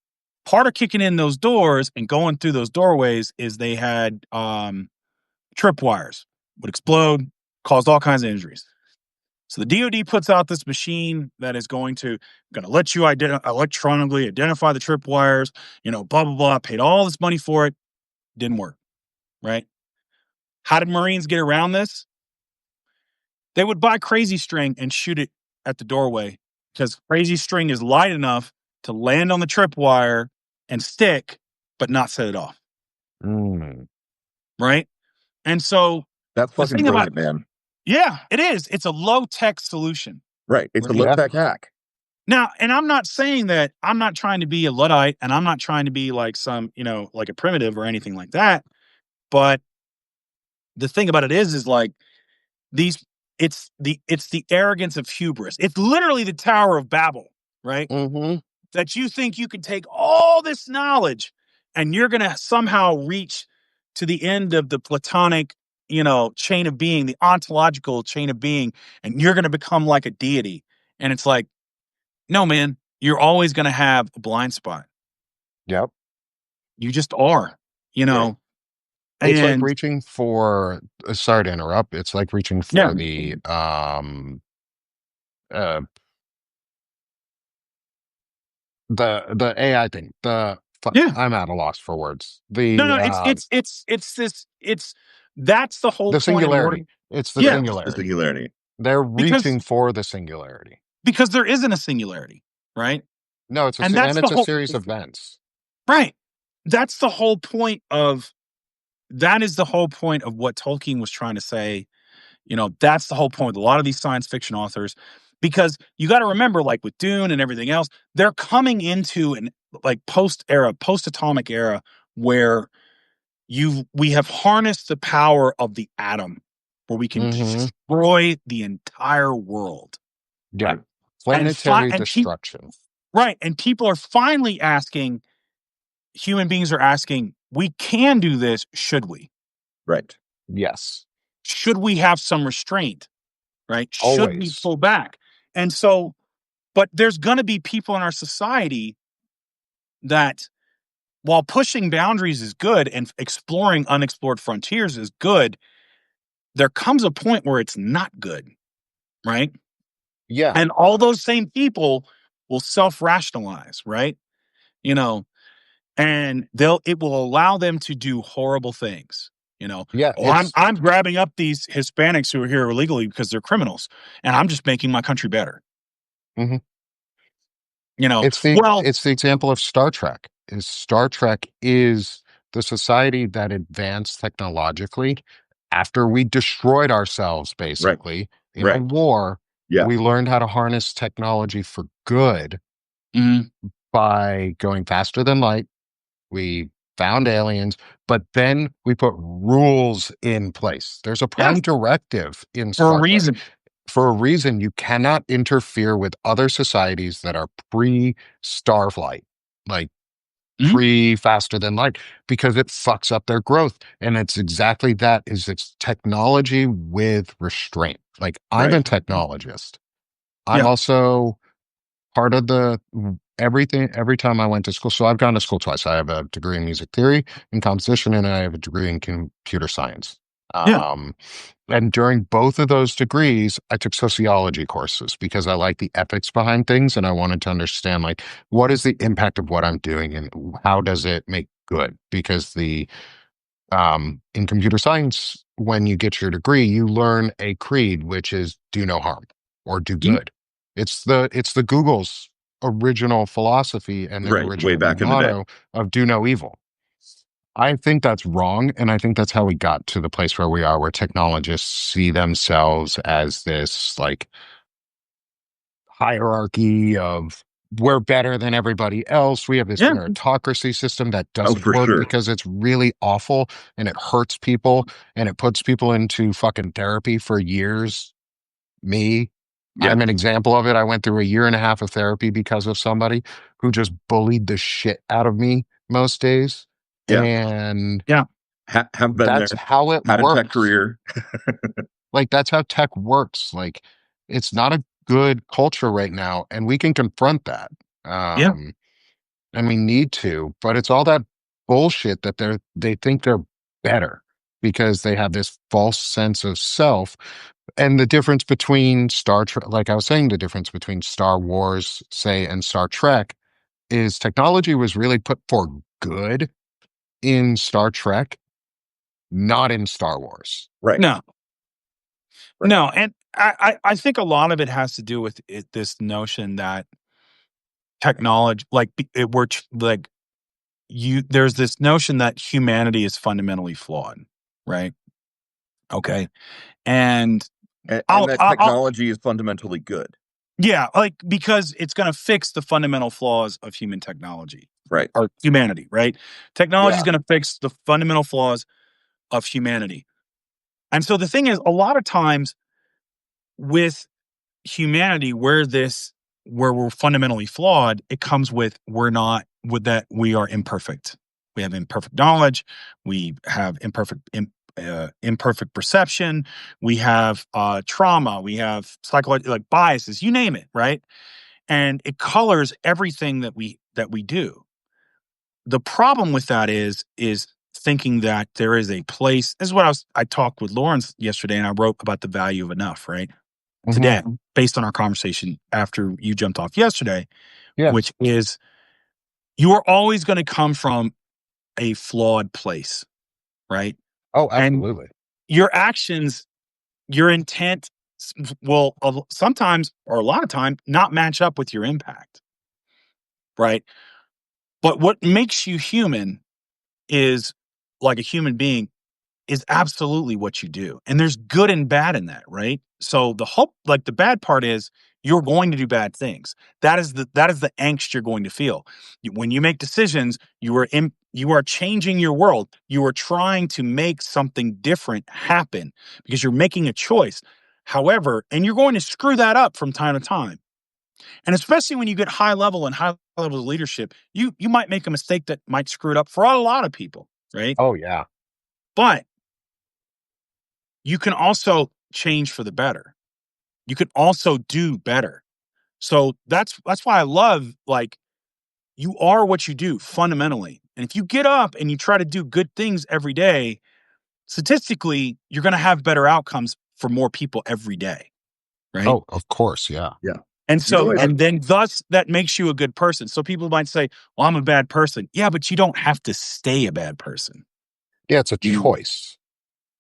part of kicking in those doors and going through those doorways is they had tripwires would explode, caused all kinds of injuries. So the DoD puts out this machine that is going to let you electronically identify the tripwires, blah, blah, blah. Paid all this money for it. Didn't work, right? How did Marines get around this? They would buy crazy string and shoot it at the doorway because crazy string is light enough to land on the tripwire and stick, but not set it off. Right? And so That's the fucking thing about, brilliant, man. yeah, it is. It's a low-tech solution. Right. It's a low-tech hack. Now, and I'm not saying that, I'm not trying to be a Luddite, and I'm not trying to be like some, like a primitive or anything like that. But the thing about it is like it's the arrogance of hubris. It's literally the Tower of Babel, right? that you think you can take all this knowledge and you're going to somehow reach to the end of the Platonic, chain of being, the ontological chain of being, and you're going to become like a deity. And it's like, no, man, you're always going to have a blind spot. Yep. You just are, It's like and reaching for, sorry to interrupt. It's like reaching yeah, for uh, the AI thing. yeah. I'm at a loss for words. No, no, that's the whole The point in order. singularity. It's the Yeah, The singularity. singularity. They're because reaching for the singularity. because there isn't a singularity, right? No, And that's the it's a whole series of events. right. That's the whole point of that is the whole point of what Tolkien was trying to say. That's the whole point with a lot of these science fiction authors, because you got to remember, like with Dune and everything else, they're coming into an like post atomic era where we have harnessed the power of the atom, where we can Mm-hmm. destroy the entire world. Yeah. Right. Planetary destruction. Right, and people are finally asking. Human beings are asking, we can do this, should we? Right. Yes. Should we have some restraint? Right? Should we Always. pull back? And so, but there's going to be people in our society that, while pushing boundaries is good and exploring unexplored frontiers is good, there comes a point where it's not good, right? Yeah. And all those same people will self-rationalize, right? You know, and it will allow them to do horrible things. Yeah. Oh, I'm grabbing up these Hispanics who are here illegally because they're criminals, and I'm just making my country better. Mhm. Well, It's the example of Star Trek. Star Trek is the society that advanced technologically after we destroyed ourselves, Right. basically, in a Right. war. Yeah. We learned how to harness technology for good mhm, by going faster than light. We found aliens, but then we put rules in place. There's a yes, prime directive in for a Star Trek. reason. For a reason, you cannot interfere with other societies that are pre-starflight, like Mhm, faster than light, because it fucks up their growth. And it's exactly that, is it's technology with restraint. Like, I'm a Right. technologist. I'm yeah, also part of the everything every time I went to school. So I've gone to school twice. I have a degree in music theory and composition, and I have a degree in computer science. yeah, Um, and during both of those degrees, I took sociology courses because I like the ethics behind things, and I wanted to understand, like, what is the impact of what I'm doing and how does it make good? Because in computer science, when you get your degree, you learn a creed, which is do no harm or do mhm, good. It's the Google's original philosophy and their Right. Way original back in the day. motto of do no evil. I think that's wrong. And I think that's how we got to the place where we are, where technologists see themselves as this like hierarchy of we're better than everybody else. We have this yeah, meritocracy system that Oh, doesn't for work sure. because it's really awful and it hurts people and it puts people into fucking therapy for years. Me, Yeah. I'm an example of it. I went through a year and a half of therapy because of somebody who just bullied the shit out of me most days. Yeah. And yeah, Have been that's there. how it Had a tech works. career. Like, that's how tech works. Like, it's not a good culture right now, and we can confront that. yeah, Um, and we need to, but it's all that bullshit that they think they're better because they have this false sense of self. And the difference between Star Trek, like I was saying, the difference between Star Wars, say, and Star Trek is technology was really put for good in Star Trek, not in Star Wars. Right. no, Right. no, and I think a lot of it has to do with this notion that technology, like like there's this notion that humanity is fundamentally flawed, right? Okay, and And that I'll technology is fundamentally good. yeah, like because it's going to fix the fundamental flaws of human technology Right. or humanity, right? Technology is Yeah. going to fix the fundamental flaws of humanity. And so the thing is, a lot of times with humanity, where this where we're fundamentally flawed, it comes with we are imperfect. We have imperfect knowledge. We have imperfect perception. We have trauma. We have psychological like biases. You name it, right? And it colors everything that we do. The problem with that is thinking that there is a place. This is what I talked with Lawrence yesterday, and I wrote about the value of enough, right? Today, based on our conversation after you jumped off yesterday, which is you are always going to come from a flawed place, right? Oh, And absolutely. your actions, your intent will sometimes or a lot of time not match up with your impact, right? But what makes you human is like a human being is absolutely what you do. And there's good and bad in that, right? So the bad part is you're going to do bad things. That is the angst you're going to feel. When you make decisions, you are changing your world. You are trying to make something different happen because you're making a choice. However, and you're going to screw that up from time to time. And especially when you get high level and high level of leadership, you might make a mistake that might screw it up for a lot of people, right? Oh, yeah. But you can also change for the better. You can also do better. So that's why I love, like, you are what you do fundamentally. And if you get up and you try to do good things every day, statistically, you're going to have better outcomes for more people every day, right? Oh, of course. Yeah. Yeah. And You know so, what? and then thus that makes you a good person. So people might say, well, I'm a bad person. Yeah, but you don't have to stay a bad person. Yeah. It's a choice.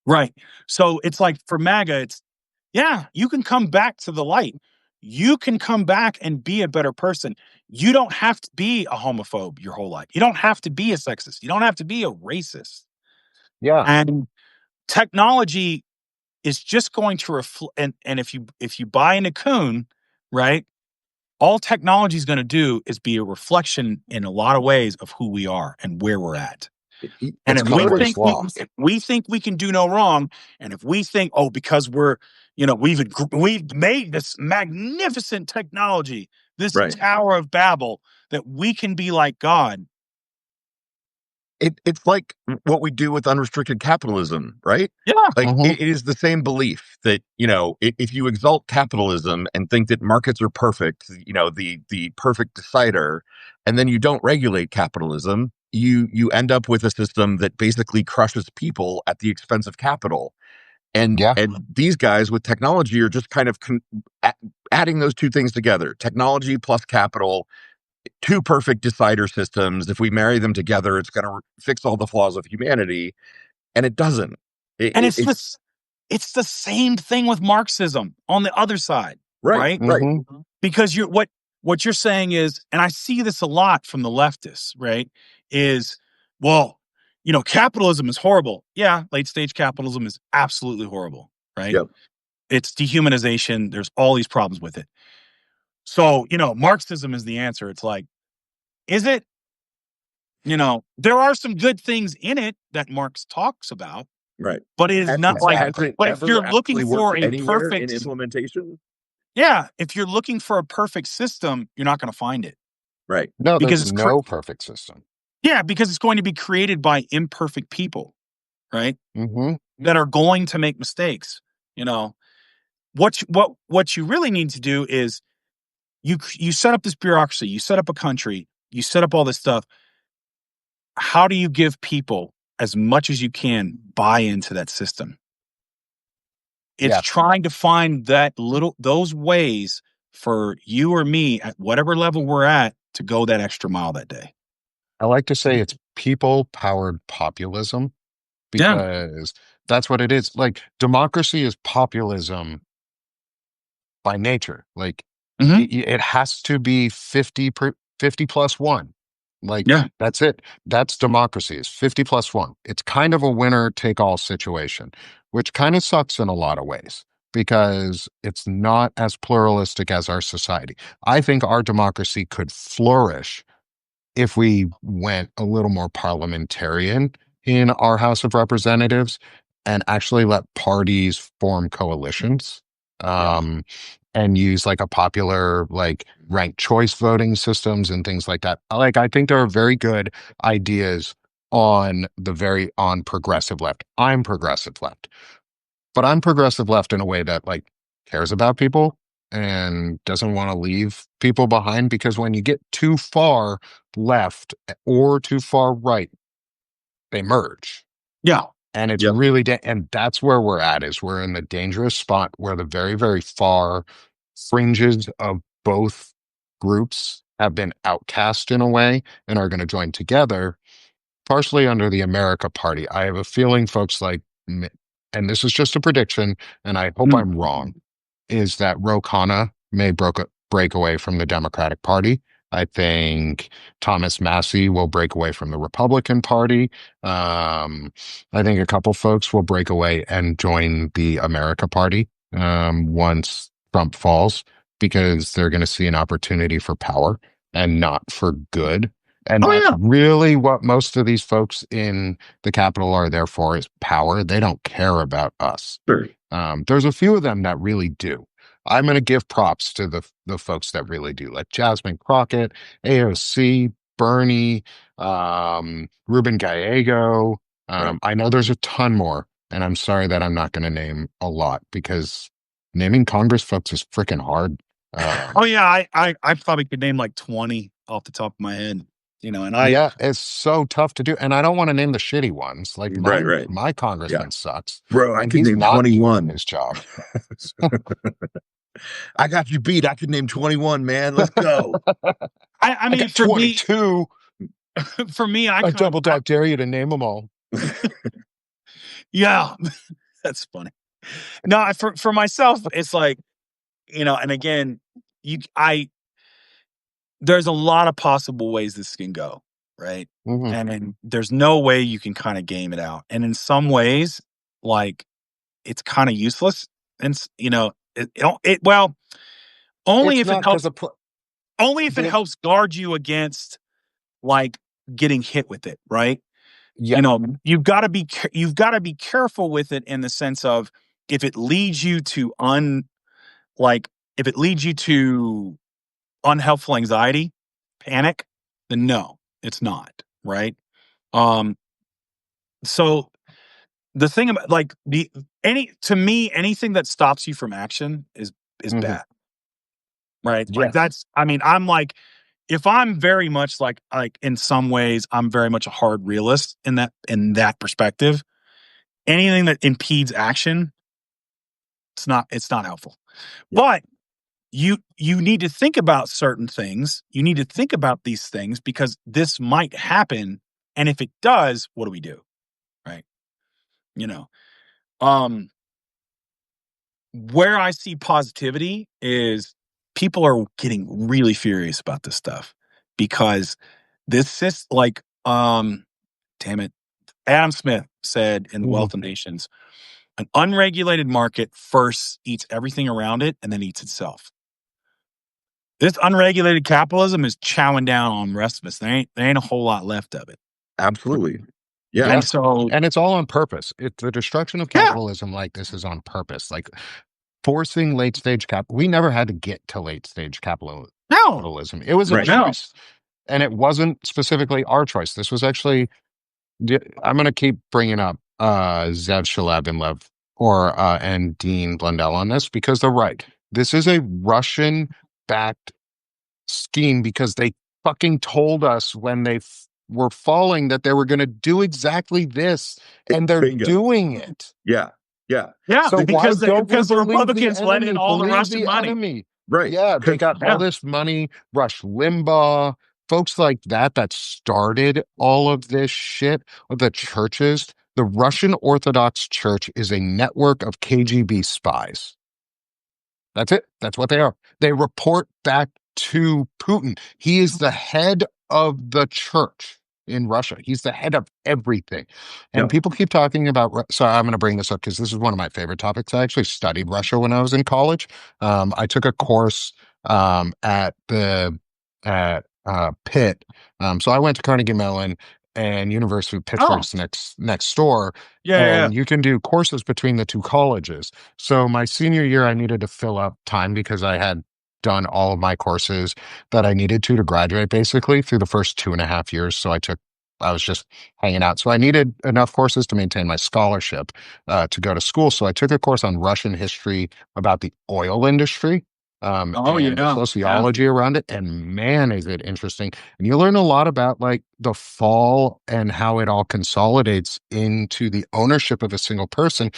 Right. So it's like for MAGA, you can come back to the light. You can come back and be a better person. You don't have to be a homophobe your whole life. You don't have to be a sexist. You don't have to be a racist. Yeah. And technology is just going to reflect. And if you buy into Kuhn, right, all technology is going to do is be a reflection in a lot of ways of who we are and where we're at. And It's Conway's law. if we think we can do no wrong, and if we think, oh, because we've made this magnificent technology, this Right. Tower of Babel, that we can be like God. It's like what we do with unrestricted capitalism, right? Yeah. Like it is the same belief that, if you exalt capitalism and think that markets are perfect, the perfect decider, and then you don't regulate capitalism, you end up with a system that basically crushes people at the expense of capital. And these guys with technology are just kind of adding those two things together: technology plus capital. Two perfect decider systems. If we marry them together, it's going to fix all the flaws of humanity, and it doesn't. And it's the same thing with Marxism on the other side, right? Right. Because what you're saying is, and I see this a lot from the leftists, right? Is, well, capitalism is horrible. Yeah, late stage capitalism is absolutely horrible, right? Yep. It's dehumanization. There's all these problems with it. So, Marxism is the answer. It's like, is it? There are some good things in it that Marx talks about. Right. But it is not like, but if you're looking for a perfect in implementation, if you're looking for a perfect system, you're not going to find it. Right. No, because there's no perfect system. Yeah, because it's going to be created by imperfect people, right? That are going to make mistakes. What you really need to do is you set up this bureaucracy, you set up a country, you set up all this stuff. How do you give people as much as you can buy into that system? It's trying to find those ways for you or me at whatever level we're at to go that extra mile that day. I like to say it's people-powered populism because that's what it is. Like, democracy is populism by nature. Like, it has to be 50 plus one. Like, that's it. That's democracy, is 50 plus one. It's kind of a winner take all situation, which kind of sucks in a lot of ways because it's not as pluralistic as our society. I think our democracy could flourish if we went a little more parliamentarian in our House of Representatives and actually let parties form coalitions. and use like a popular like ranked choice voting systems and things like that. Like I think there are very good ideas on progressive left. I'm progressive left, but I'm progressive left in a way that like cares about people and doesn't want to leave people behind, because when you get too far left or too far right, they merge. Yeah. And it's Yep. really, and that's where we're at, is we're in the dangerous spot where the very, very far fringes of both groups have been outcast in a way and are going to join together, partially under the America Party. I have a feeling folks like, and this is just a prediction, and I hope Mm. I'm wrong, is that Ro Khanna may break away from the Democratic Party. I think Thomas Massey will break away from the Republican Party. I think a couple folks will break away and join the America Party once Trump falls, because they're going to see an opportunity for power and not for good. And Oh that's yeah. really what most of these folks in the Capitol are there for, is power. They don't care about us. Sure. There's a few of them that really do. I'm going to give props to the folks that really do, like Jasmine Crockett, AOC, Bernie, Ruben Gallego. Right. I know there's a ton more, and I'm sorry that I'm not going to name a lot, because naming Congress folks is freaking hard. Oh yeah. I probably could name like 20 off the top of my head. And Yeah, it's so tough to do. And I don't want to name the shitty ones. Like Right. my Yeah. congressman sucks. Bro, I And could he's name not doing 21. his job. I got you beat. I could name 21, man. Let's go. I mean, got for 22. me, I double dare you to name them all. Yeah, that's funny. No, for myself, it's like, and again, there's a lot of possible ways this can go, right? Mhm. And then there's no way you can kind of game it out. And in some ways, like, it's kind of useless. And well, only It's if it not because helps, guard you against like getting hit with it, right? yeah. You've got to be careful with it, in the sense of, if it leads you to unhelpful anxiety, panic, then no, it's not, right? So the thing about, like, to me, anything that stops you from action is Mhm. bad, right? Like, Yes. I'm like, if I'm very much like in some ways, I'm very much a hard realist in that perspective. Anything that impedes action, it's not helpful. But you need to think about certain things. You need to think about these things, because this might happen, and if it does, what do we do? Right? You know. Where I see positivity is, people are getting really furious about this stuff, because this is like, damn it, Adam Smith said in The Mhm. Wealth of Nations, an unregulated market first eats everything around it and then eats itself. This unregulated capitalism is chowing down on the rest of us. There ain't a whole lot left of it. Absolutely. Yeah. And Yes. so, And it's all on purpose. The destruction of yeah, capitalism like this is on purpose. Like forcing late stage we never had to get to late stage no, capitalism. It was a Right. no. choice. And it wasn't specifically our choice. This was actually, I'm going to keep bringing up Zev Shalab and Lev and Dean Blundell on this, because they're right. This is a Russian backed scheme, because they fucking told us when they were falling that they were going to do exactly this, and they're Bingo. doing it. Yeah. Yeah. Yeah, So because why don't we the believe Republicans the let enemy? in all the Believe Russian the money. enemy. Right. Yeah, they got Yeah. all this money. Rush Limbaugh, folks like that started all of this shit. The churches, the Russian Orthodox Church is a network of KGB spies. That's it. That's what they are. They report back to Putin. He is the head of the church in Russia. He's the head of everything. And Yep. people keep talking about, so I'm going to bring this up because this is one of my favorite topics. I actually studied Russia when I was in college. I took a course at Pitt. So I went to Carnegie Mellon, and University of Oh, Pittsburgh's next door. yeah. And you can do courses between the two colleges. So my senior year, I needed to fill up time because I had done all of my courses that I needed to graduate basically through the first 2.5 years. So I was just hanging out. So I needed enough courses to maintain my scholarship to go to school. So I took a course on Russian history about the oil industry Oh, and yeah. sociology around it. And man, is it interesting. And you learn a lot about like the fall and how it all consolidates into the ownership of a single person.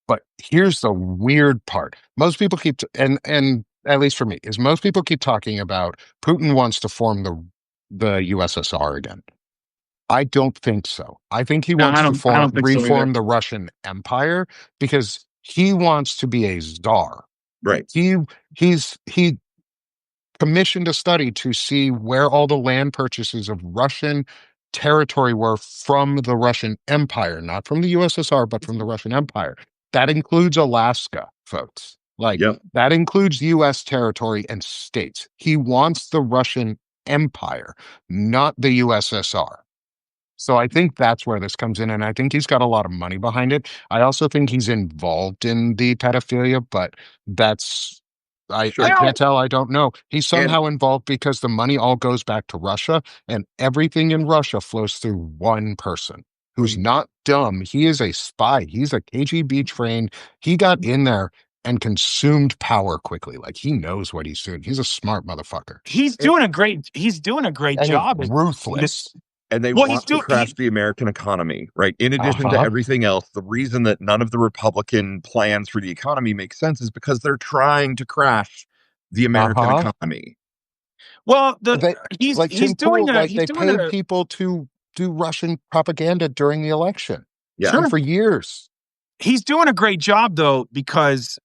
But here's the weird part. Most people and at least for me, is most people keep talking about Putin wants to form the USSR again. I don't think so. I think he No, wants to I don't think so either. reform the Russian Empire because he wants to be a czar. Right. He commissioned a study to see where all the land purchases of Russian territory were from the Russian Empire, not from the USSR, but from the Russian Empire. That includes Alaska, folks. Like Yep. that includes US territory and states. He wants the Russian Empire, not the USSR. So I think that's where this comes in, and I think he's got a lot of money behind it. I also think he's involved in the pedophilia, but that's I Sure. can't tell. I don't know. He's And somehow involved because the money all goes back to Russia, and everything in Russia flows through one person who's not dumb. He is a spy. He's a KGB trained. He got in there and consumed power quickly. Like he knows what he's doing. He's a smart motherfucker. He's doing a great And he's job. ruthless. and they Well, want to crash the American economy, right? In addition to everything else, the reason that none of the Republican plans for the economy make sense is because they're trying to crash the American economy. Well, he's doing they paid people to do Russian propaganda during the election. Yeah. Sure. For years. He's doing a great job though, because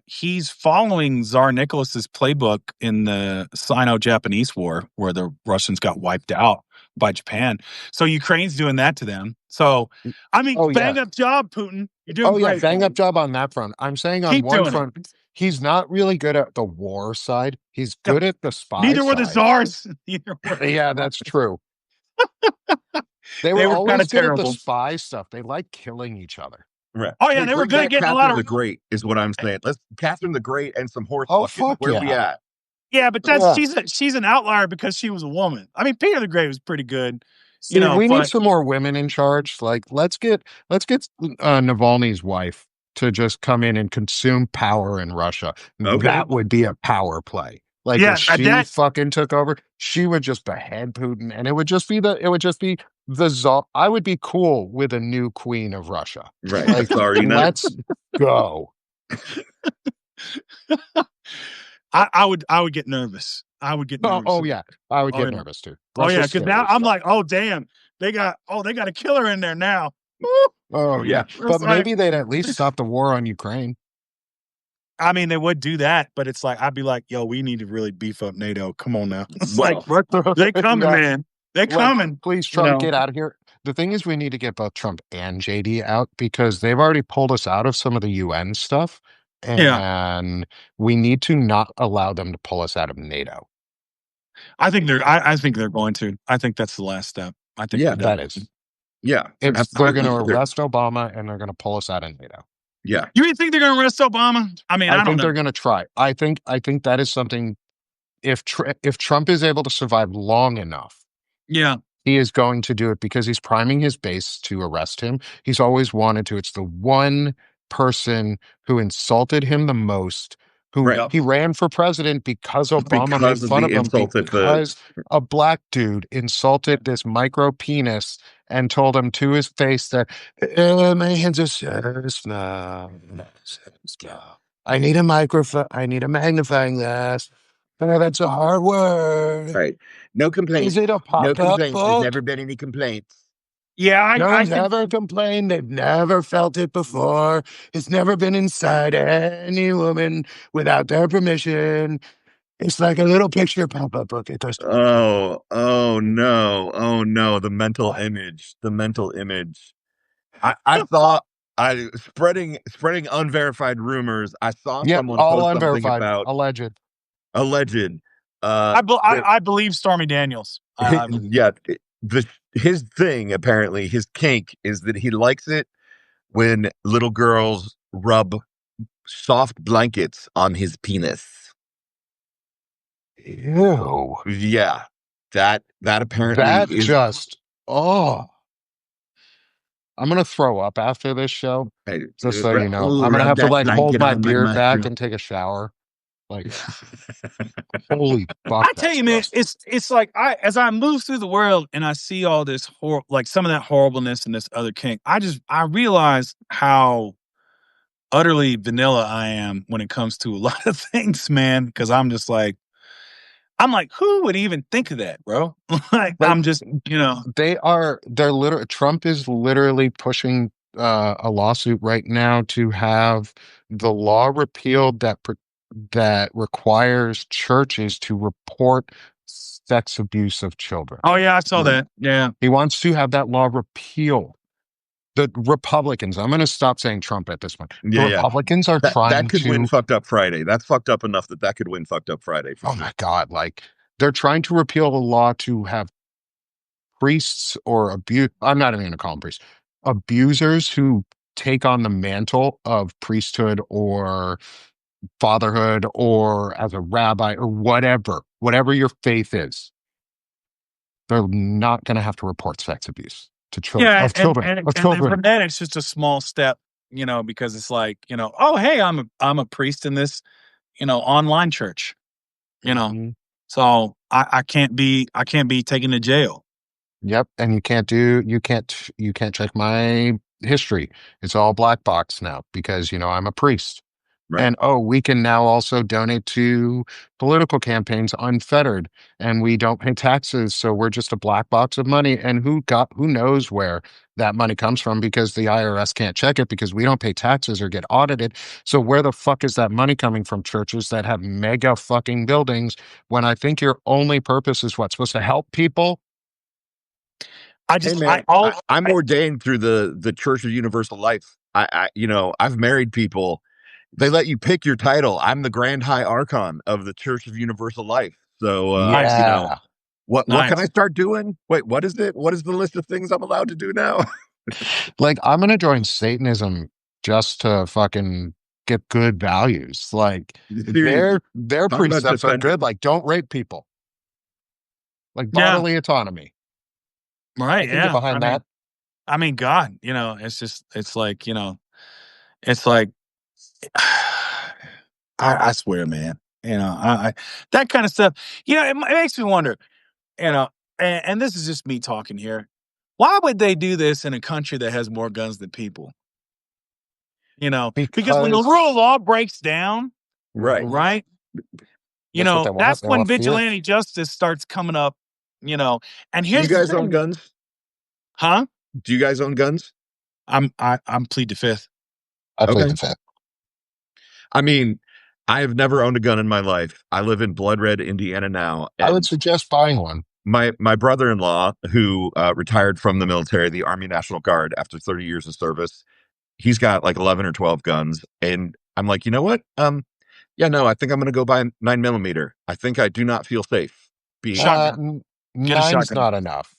he's following Tsar Nicholas's playbook in the Sino-Japanese War, where the Russians got wiped out by Japan. So Ukraine's doing that to them. So I mean, bang up job, Putin. You're doing great. Bang up job on that front. I'm saying on one front, he's not really good at the war side. He's good at the spy Neither side. were the czars. Yeah, that's true. They were always good at the spy stuff. They like killing each other. Right. Oh yeah, they were good at getting a lot of the Great is what I'm saying. Let's Catherine the Great and some horse. Fuck where we at? Yeah, but she's an outlier because she was a woman. I mean, Peter the Great was pretty good. See, we need some more women in charge. Like, let's get Navalny's wife to just come in and consume power in Russia. Okay. That would be a power play. Like if she fucking took over, she would just behead Putin, and it would just be the czar. I would be cool with a new queen of Russia. Right. Like, let's go. I would get nervous. I would get nervous. Oh yeah, I would get nervous too. Russia's because now I'm like, oh damn, they got a killer in there now. Oh yeah, but maybe they'd at least stop the war on Ukraine. I mean, they would do that, but it's like I'd be like, yo, we need to really beef up NATO. Come on now. It's like they coming, man. They coming. Please, Trump, get out of here. The thing is, we need to get both Trump and JD out because they've already pulled us out of some of the UN stuff. And we need to not allow them to pull us out of NATO. I think they're going to. I think that's the last step. I think that is. Yeah. They're going to arrest Obama and they're going to pull us out of NATO. Yeah. You really think they're going to arrest Obama? I mean, I don't think know. They're going to try. I think that is something. If Trump is able to survive long enough, he is going to do it because he's priming his base to arrest him. He's always wanted to. It's the one person who insulted him the most. He ran for president because Obama made fun of him because a black dude insulted this micro penis and told him to his face that my hands are so small. I need a microphone. I need a magnifying glass. That's a hard word. Right. No complaints. Is it a pop-up No complaints. book? There's never been any complaints. Yeah, I never complained. They've never felt it before. It's never been inside any woman without their permission. It's like a little picture pop-up book. It does. Oh no. The mental image. I thought spreading unverified rumors. I saw someone post something about alleged. I believe Stormy Daniels. his thing, apparently, his kink is that he likes it when little girls rub soft blankets on his penis. Ew. Yeah, that apparently That is. just, oh, I'm going to throw up after this show. Hey, Just so you know, I'm going to rub have to that like hold blanket my on my beard back mushroom. and take a shower. Like, holy fuck, I tell that's you, man, gross. it's like as I move through the world and I see all this like some of that horribleness and this other kink, I realize how utterly vanilla I am when it comes to a lot of things, man. Because I'm like, who would even think of that, bro? Like, Like, I'm just, they're literally, Trump is literally pushing a lawsuit right now to have the law repealed that requires churches to report sex abuse of children. oh yeah, I saw that. Yeah, He wants to have that law repealed. The Republicans, I'm going to stop saying Trump at this point. The Yeah. Republicans are That trying could win to, fucked up Friday. That's fucked up enough that could win fucked up Friday for oh sure. my God, like they're trying to repeal the law to have priests or I'm not even going to call them priests, abusers who take on the mantle of priesthood or fatherhood or as a rabbi or whatever your faith is. They're not going to have to report sex abuse to children yeah, of children of and then children. from that, it's just a small step, because it's like, oh hey, I'm a priest in this, online church, you know, Mhm. so I can't be taken to jail. Yep, and you can't check my history. It's all black box now because I'm a priest. Right. And we can now also donate to political campaigns unfettered, and we don't pay taxes, so we're just a black box of money. And who knows where that money comes from because the IRS can't check it because we don't pay taxes or get audited. So where the fuck is that money coming from? Churches that have mega fucking buildings when I think your only purpose is what's supposed to help people. Hey man, I'm ordained through the Church of Universal Life. I've married people. They let you pick your title. I'm the Grand High Archon of the Church of Universal Life. So, Nice, Yeah. what can I nice. start doing? Wait, what is it? What is the list of things I'm allowed to do now? Like, I'm gonna join Satanism just to fucking get good values. Like Seriously, their talk about precepts are good. defending. Like, don't rape people. Like Yeah, bodily autonomy. I right. can get Yeah, behind that. I mean, God, it's like, it's like, I swear, man, I that kind of stuff, it makes me wonder, and this is just me talking here. Why would they do this in a country that has more guns than people? Because when the Because rule of law breaks down, Right. Mhm, right, that's what they want. that's They when want fear. vigilante justice starts coming up, and Do you here's the guys own thing, guns? huh? Do you guys own guns? I'm plead the fifth. I plead Okay. the fifth. I mean, I have never owned a gun in my life. I live in Blood Red, Indiana now, I would and suggest buying one. my brother-in-law, who retired from the military, the Army National Guard, after 30 years of service, he's got like 11 or 12 guns, and I'm like, you know what? Yeah, no, I think I'm going to go buy a 9mm. I think I do not feel safe being. Shotgun. Get a Nine's shotgun. not enough.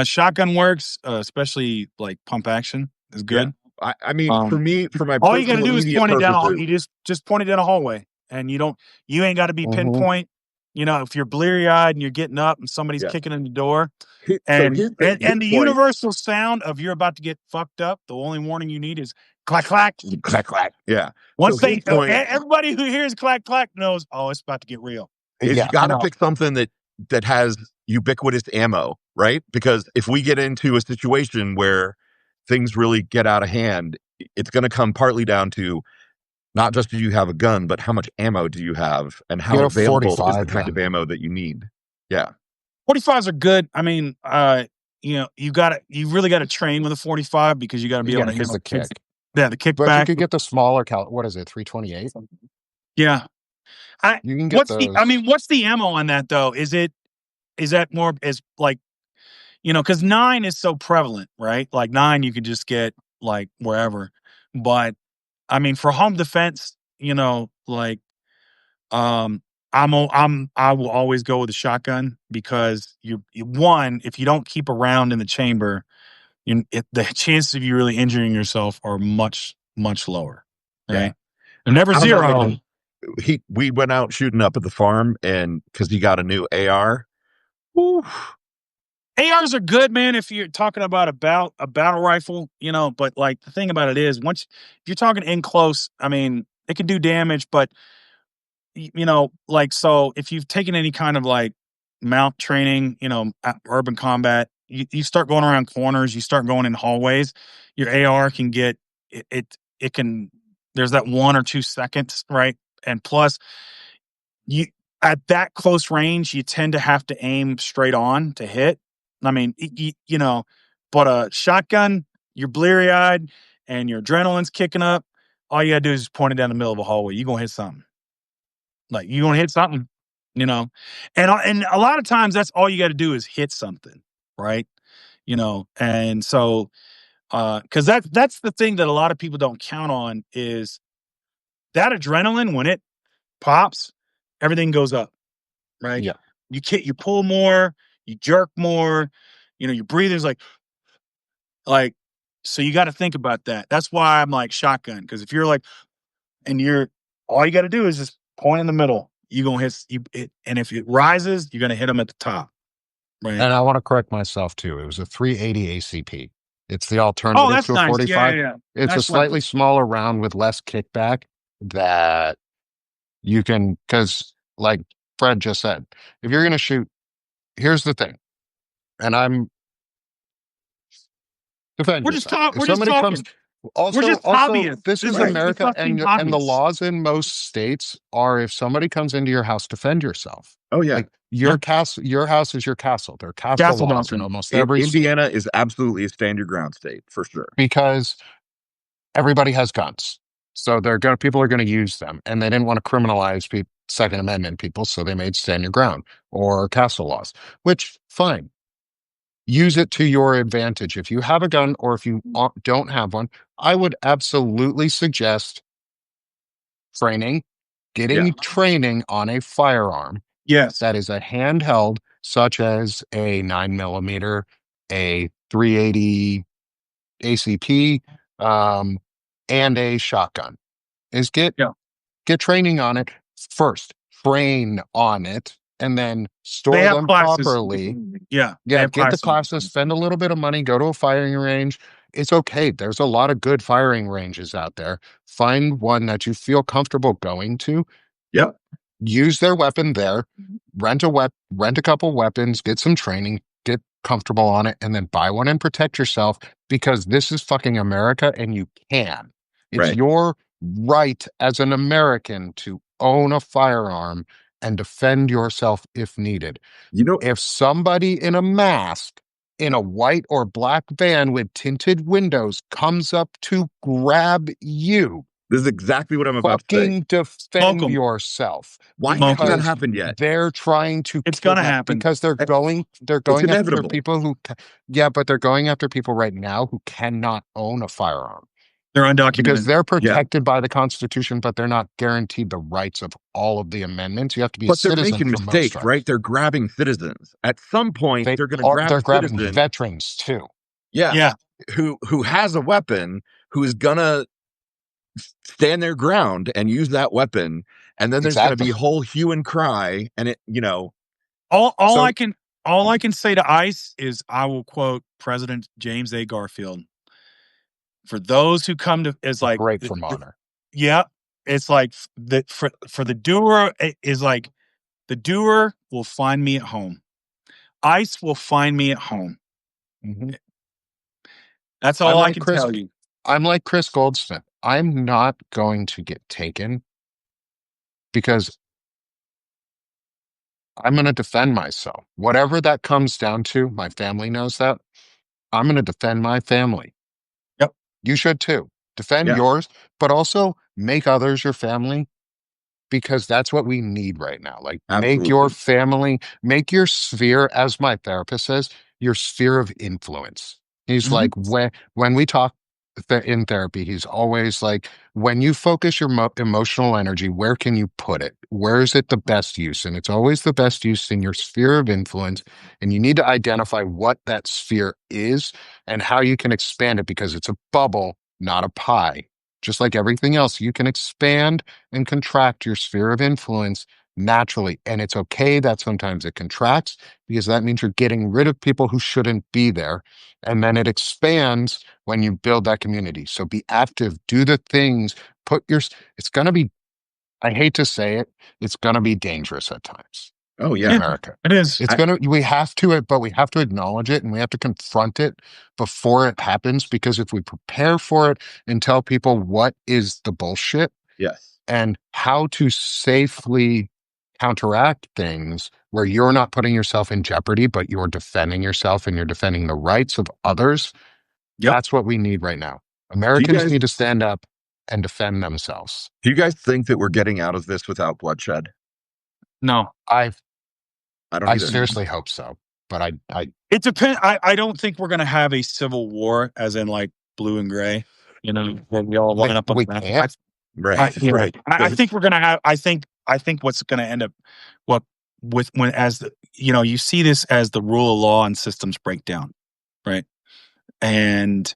Shotgun works, especially like pump action is Yeah, good. I mean, for me, for my All you got to personal do is immediate point it down. purposes, You just point it down a hallway, and you ain't got to be Hmm. pinpoint. If you're bleary eyed and you're getting up and somebody's yeah. kicking in the door, So and his the point. universal sound of you're about to get fucked up. The only warning you need is clack clack. Clack clack. Yeah. So Once his point everybody who hears clack clack knows, oh, it's about to get real. is you Yeah. got to pick something that has ubiquitous ammo, right? Because if we get into a situation where things really get out of hand, it's going to come partly down to not just do you have a gun, but how much ammo do you have, and how Get a available is the 45 kind of then. ammo that you need. Yeah. 45s are good. I mean, you really got to train with a 45 because you got to be able Yeah, to because handle the kick. the But you kickback. could get the smaller what is it, 328? Yeah. You can get those. What's the ammo on that though? Is that more is like, because 9 is so prevalent, right? Like 9 you could just get like wherever. But I mean for home defense, like I will always go with a shotgun because one, if you don't keep a round in the chamber, the chances of you really injuring yourself are much, much lower. Right? Yeah. They're never I don't know, zero. man. We went out shooting up at the farm, and because he got a new AR. Woo. ARs are good, man, if you're talking about a battle rifle, but like the thing about it is if you're talking in close, I mean, it can do damage, but so if you've taken any kind of like mount training, urban combat, you start going around corners, you start going in hallways, your AR can get it can there's that 1 or 2 seconds, right? And plus you at that close range, you tend to have to aim straight on to hit. I mean, but a shotgun, you're bleary eyed and your adrenaline's kicking up. All you gotta do is just point it down the middle of a hallway. You're gonna hit something. Like you're gonna hit something, and a lot of times that's all you got to do is hit something, right? And so because that's the thing that a lot of people don't count on is that adrenaline when it pops, everything goes up. Right? Yeah. You pull more, you jerk more, your breathing's like so you got to think about that. That's why I'm like shotgun because if you're like and you're all you got to do is just point in the middle. You're gonna hit it, and if it rises, you're gonna hit them at the top. Right? And I want to correct myself too. It was a 380 ACP. It's the Oh, alternative that's to a nice. Yeah, 45. yeah, yeah. It's a That's like slightly smaller round with less kickback that you can, because like Fred just said, if you're going to shoot, here's the thing. And defend we're just yourself. talk. If We're just somebody comes, talking. We're just also, hobbyists. this is This is America, us being and the hobbyists. laws in most states are if somebody comes into your house, defend yourself. Oh yeah. Like Yeah. your house is your castle. There are castle Castle laws in doctrine. almost every Indiana is absolutely a stand your ground state for sure. because everybody has guns. So people are gonna use them. And they didn't want to criminalize Second Amendment people, so they made stand your ground or castle laws, which fine. Use it to your advantage. If you have a gun or if you don't have one, I would absolutely suggest training, Yeah. getting training on a firearm Yes. that is a handheld, such as a 9mm, a 380 ACP, and a shotgun. Is get Yeah. training on it first. Train on it, and then They store have them classes. properly. Yeah. They Yeah, have get the classes. classes, spend a little bit of money, go to a firing range. It's okay. There's a lot of good firing ranges out there. Find one that you feel comfortable going to. Yep. Use their weapon there. Rent a couple weapons, get some training, get comfortable on it, and then buy one and protect yourself because this is fucking America and you can. It's Right. your right as an American to own a firearm and defend yourself if needed. If somebody in a mask in a white or black van with tinted windows comes up to grab you, this is exactly what I'm about to say. fucking defend yourself. Why hasn't that Because happened yet? they're trying to It's gonna happen. because they're going after inevitable. people who but they're going after people right now who cannot own a firearm. They're undocumented. Because they're protected by the Constitution, but they're not guaranteed the rights of all of the amendments. You have to be a But they're citizen making for most mistakes, rights. right? They're grabbing citizens. At some point, they're going to grab They're grabbing citizen, veterans too. yeah, who has a weapon, who is gonna stand their ground and use that weapon, and then there's going to be whole hue and cry, and all I can say to ICE is I will quote President James A. Garfield. For those who come to is like great from honor. Yeah, it's like for the doer is like the doer will find me at home. ICE will find me at home. Mm-hmm. That's all I can tell you. I'm like Chris Goldsmith. I'm not going to get taken because I'm going to defend myself. Whatever that comes down to, my family knows that. I'm going to defend my family. Yep. You should too. Defend yours, but also make others your family because that's what we need right now. Like make your family, make your sphere, as my therapist says, your sphere of influence. He's like, when we talk, in therapy, he's always like, when you focus your emotional energy, where can you put it? Where is it the best use? And it's always the best use in your sphere of influence. And you need to identify what that sphere is and how you can expand it, because it's a bubble, not a pie. Just like everything else, you can expand and contract your sphere of influence naturally. And it's okay that sometimes it contracts, because that means you're getting rid of people who shouldn't be there. And then it expands when you build that community. So be active, do the things, it's going to be, I hate to say it, it's going to be dangerous at times Oh in yeah, America. It is. We have to, but we have to acknowledge it and we have to confront it before it happens, because if we prepare for it and tell people what is the bullshit yes, and how to safely counteract things where you're not putting yourself in jeopardy, but you're defending yourself and you're defending the rights of others. Yep. That's what we need right now. Americans need to stand up and defend themselves. do you guys think that we're getting out of this without bloodshed? No. I don't I either. seriously hope so, but It depends. I don't think we're going to have a civil war, as in like blue and gray. You know, where we all line up on we the can't. Right. I think we're going to have. I think what's going to end up, what with when as the, you see this as the rule of law and systems break down, right? And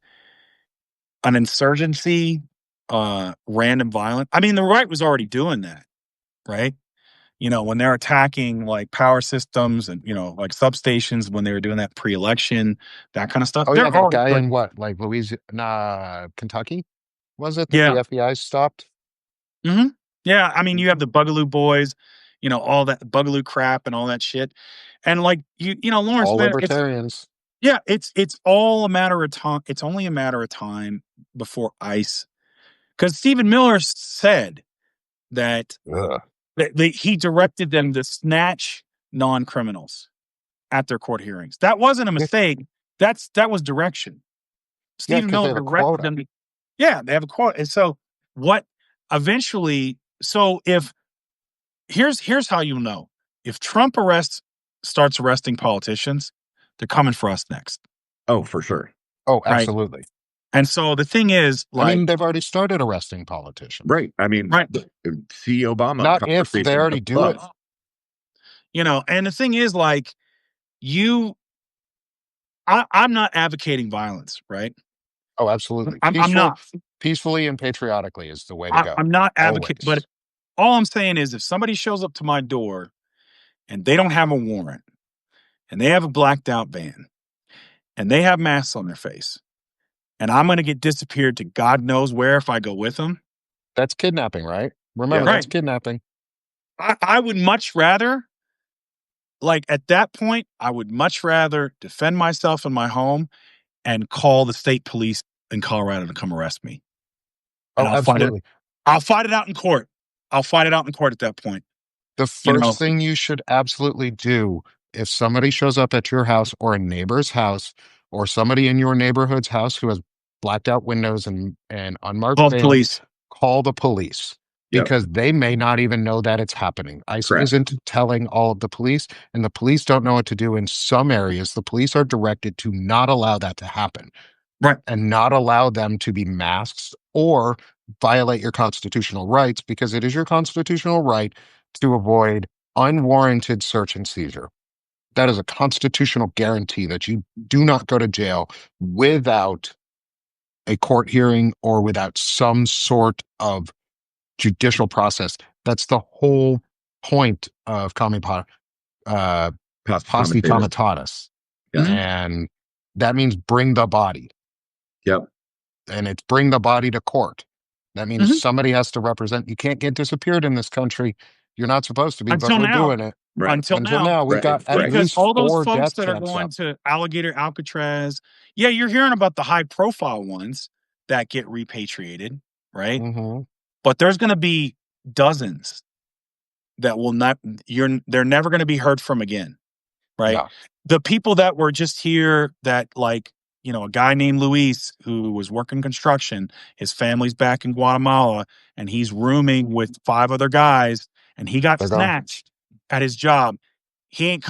an insurgency, random violence. I mean, the right was already doing that, right? When they're attacking like power systems and, like substations, when they were doing that pre-election, that kind of stuff. Oh They're yeah, that already guy like, in what, like Louisiana, Kentucky, was it that yeah. the FBI stopped? Hmm. Yeah. I mean, you have the Bugaloo boys, all that Bugaloo crap and all that shit. And like, Lawrence, All man, libertarians. it's all a matter of time. It's only a matter of time before ICE, because Stephen Miller said that Ugh. he directed them to snatch non-criminals at their court hearings. That wasn't a mistake. That was direction. Yeah, Stephen because they Miller have a directed quota. them. Yeah, they have a quota. And so what eventually, if here's how you know. If Trump starts arresting politicians, they're coming for us next. Oh, for sure. Oh, Right. absolutely. And so the thing is, I mean, they've already started arresting politicians. Right. I mean, right. See Obama. Not if, they already do it. And the thing is, like, I'm not advocating violence, right? Oh, absolutely. I'm not. Peacefully and patriotically is the way to go. I'm not advocating, Always. but all I'm saying is, if somebody shows up to my door and they don't have a warrant and they have a blacked out van and they have masks on their face and I'm going to get disappeared to God knows where if I go with them. That's kidnapping, right? Remember, Yeah. that's kidnapping. I would much rather, like at that point, I would much rather defend myself in my home and call the state police in Colorado to come arrest me. And absolutely. I'll fight it out in court. I'll fight it out in court at that point. The first thing you should absolutely do, if somebody shows up at your house or a neighbor's house or somebody in your neighborhood's house who has blacked out windows and unmarked vans, call the police. Because they may not even know that it's happening. ICE isn't telling all of the police, and the police don't know what to do in some areas. The police are directed to not allow that to happen. Right. And not allow them to be masked or violate your constitutional rights, because it is your constitutional right to avoid unwarranted search and seizure. That is a constitutional guarantee that you do not go to jail without a court hearing or without some sort of judicial process. That's the whole point of posse comitatus. And that means bring the body. Yep. And it's bring the body to court. That means somebody has to represent. You can't get disappeared in this country. You're not supposed to be, but we're doing it. Right. Until now, we've got at least all those 4 folks death that are camps going up. to Alligator Alcatraz. Yeah, you're hearing about the high profile ones that get repatriated, right? Mm-hmm. But there's going to be dozens that will not. They're never going to be heard from again, right? Yeah. The people that were just here, that like, a guy named Luis who was working construction. His family's back in Guatemala, and he's rooming with 5 other guys, and he got snatched at his job. He ain't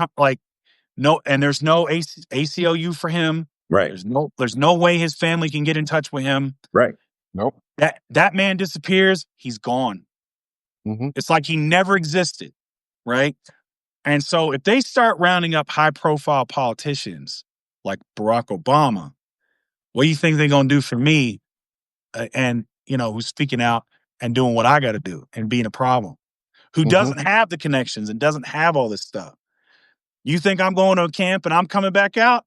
no, and there's no ACLU for him. Right. There's no way his family can get in touch with him. Right. Nope. That man disappears, he's gone. Mm-hmm. It's like he never existed, right? And so if they start rounding up high profile politicians like Barack Obama, what do you think they're going to do for me? And, who's speaking out and doing what I got to do and being a problem, who doesn't have the connections and doesn't have all this stuff. You think I'm going to a camp and I'm coming back out?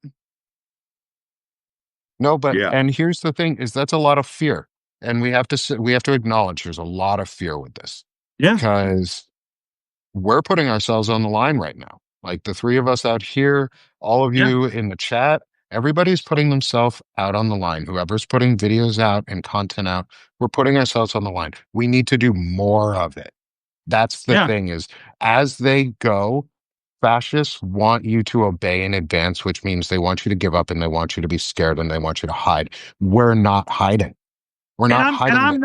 No, but Yeah. and here's the thing: is that's a lot of fear, and we have to acknowledge there's a lot of fear with this. Yeah. Because we're putting ourselves on the line right now. Like the three of us out here, all of you in the chat, everybody's putting themselves out on the line. Whoever's putting videos out and content out, we're putting ourselves on the line. We need to do more of it. That's the thing is, as they go, fascists want you to obey in advance, which means they want you to give up and they want you to be scared and they want you to hide. We're not hiding. We're not hiding.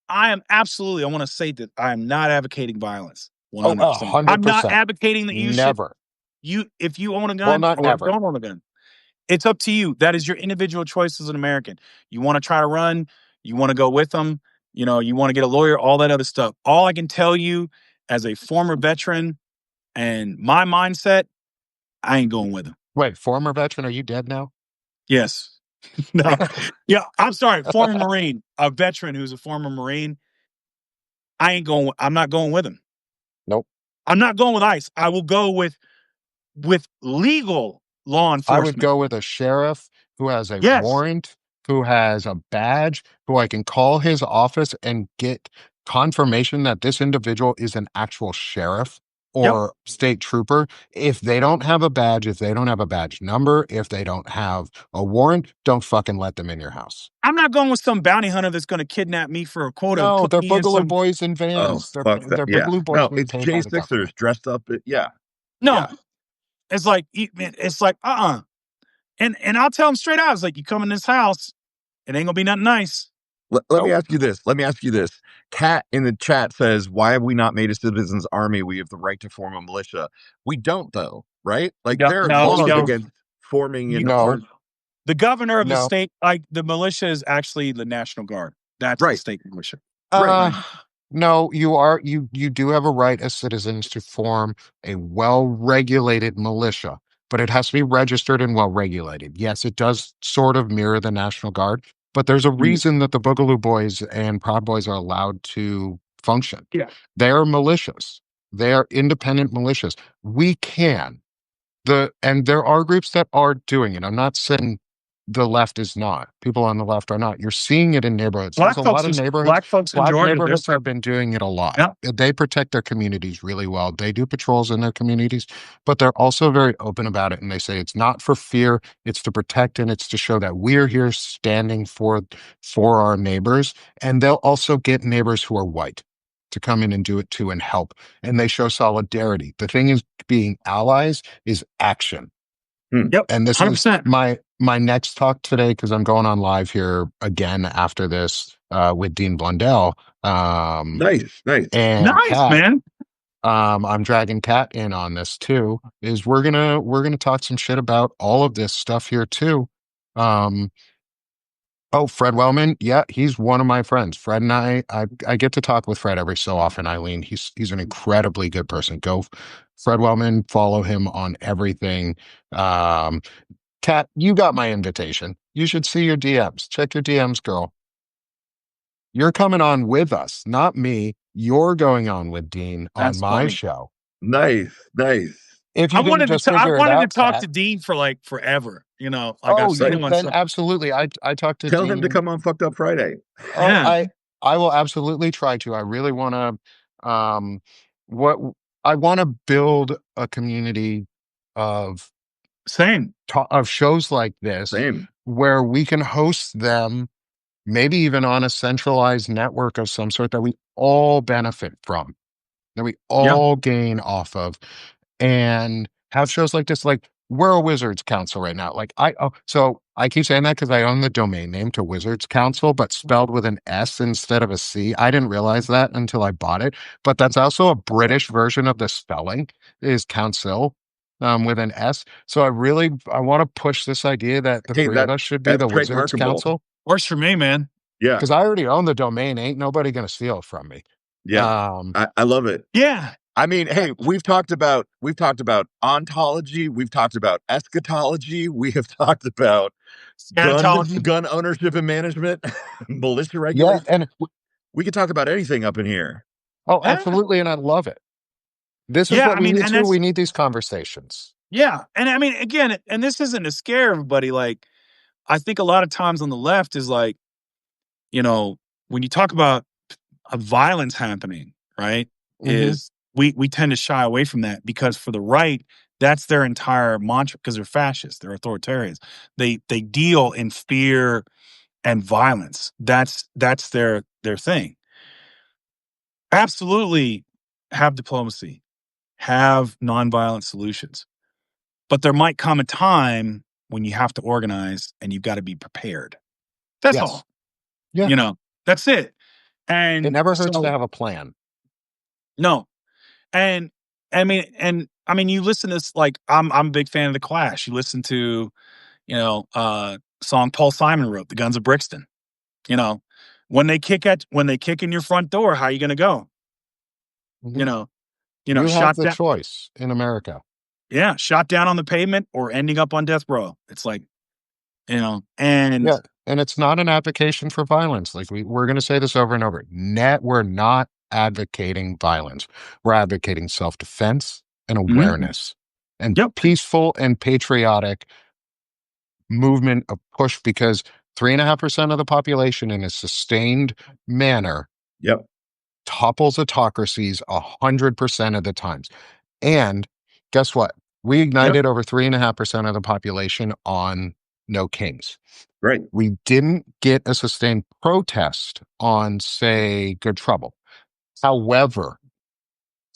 I am absolutely, I want to say that I am not advocating violence. 100%. 100%. I'm not advocating that you never. If you own a gun or don't own a gun, it's up to you. That is your individual choice as an American. You want to try to run, you want to go with them, you want to get a lawyer, all that other stuff. All I can tell you as a former veteran and my mindset, I ain't going with them. Wait, former veteran, are you dead now? Yes. No. Yeah, I'm sorry, former Marine, a veteran who's a former Marine. I'm not going with him. Nope. I'm not going with ICE. I will go with legal law enforcement. I would go with a sheriff who has a warrant, who has a badge, who I can call his office and get confirmation that this individual is an actual sheriff or state trooper. If they don't have a badge, if they don't have a badge number, if they don't have a warrant, don't fucking let them in your house. I'm not going with some bounty hunter that's going to kidnap me for a quota. No, they're Boogaloo boys in vans. Oh, they're Boogaloo boys. No, it's J6ers dressed up. No, it's like, And I'll tell them straight out. It's like, you come in this house, it ain't gonna be nothing nice. Let me ask you this. Kat in the chat says, why have we not made a citizens army? We have the right to form a militia. We don't, though, right? Like, there are laws against forming an army. The governor of the state, like, the militia is actually the National Guard. That's the state militia. No, you do have a right as citizens to form a well-regulated militia, but it has to be registered and well-regulated. Yes, it does sort of mirror the National Guard, but there's a reason that the Boogaloo Boys and Proud Boys are allowed to function. Yeah. They're militias. They are independent militias. We can. And there are groups that are doing it. I'm not saying the left is not. People on the left are not. You're seeing it in neighborhoods. There's a lot of neighborhoods. Black folks in Georgia, neighborhoods have been doing it a lot. Yeah. They protect their communities really well. They do patrols in their communities, but they're also very open about it. And they say it's not for fear, it's to protect, and it's to show that we're here standing for our neighbors. And they'll also get neighbors who are white to come in and do it too and help. And they show solidarity. The thing is, being allies is action. Yep. And this 100%. is my next talk today, because I'm going on live here again after this with Dean Blundell. Nice. And nice, Kat, man. I'm dragging Kat in on this too. Is we're gonna talk some shit about all of this stuff here too. Fred Wellman, yeah, he's one of my friends. Fred and I get to talk with Fred every so often, Eileen. He's an incredibly good person. Go Fred Wellman, follow him on everything. Kat, you got my invitation. You should see your DMs. Check your DMs, girl. You're coming on with us, not me. You're going on with Dean on my show. Nice. If you I wanted to talk Kat, to Dean for like forever. I've seen him on then absolutely. I talked to Tell Dean. him to come on Fucked Up Friday. I will absolutely try to. I really want to. I want to build a community of shows like this, where we can host them, maybe even on a centralized network of some sort that we all benefit from, that we all gain off of, and have shows like this. Like, we're a WizardCounsil right now. Like, so I keep saying that because I own the domain name to WizardCounsil, but spelled with an S instead of a C. I didn't realize that until I bought it, but that's also a British version of the spelling is council. with an S. So I want to push this idea that the three of us should be that's the Wizards trademarkable. Council. Works for me, man. Yeah. Because I already own the domain. Ain't nobody going to steal it from me. Yeah. I love it. Yeah. I mean, hey, we've talked about ontology, we've talked about eschatology, we have talked about gun ownership and management, militia regulation. Yeah, and we could talk about anything up in here. Oh, absolutely, and I love it. This is what we need to. We need these conversations. Yeah, and I mean, again, and this isn't to scare everybody. Like, I think a lot of times on the left is like, you know, when you talk about a violence happening, right? Is we tend to shy away from that because for the right, that's their entire mantra because they're fascists, they're authoritarians. They deal in fear and violence. That's their thing. Absolutely have diplomacy, have nonviolent solutions. But there might come a time when you have to organize and you've got to be prepared. That's all. Yeah. You know, that's it. And it never hurts to have a plan. No. And I mean, you listen to this, like, I'm a big fan of The Clash. You listen to, song Paul Simon wrote, The Guns of Brixton. You know, when they kick in your front door, how are you gonna go? Mm-hmm. You have the choice in America. Yeah, shot down on the pavement or ending up on death row. It's like, and it's not an advocation for violence. Like we're going to say this over and over. We're not advocating violence. We're advocating self-defense and awareness and peaceful and patriotic movement of push, because 3.5% of the population in a sustained manner topples autocracies 100% of the times. And guess what? We ignited over 3.5% of the population on No Kings. Right. We didn't get a sustained protest on, say, Good Trouble. However,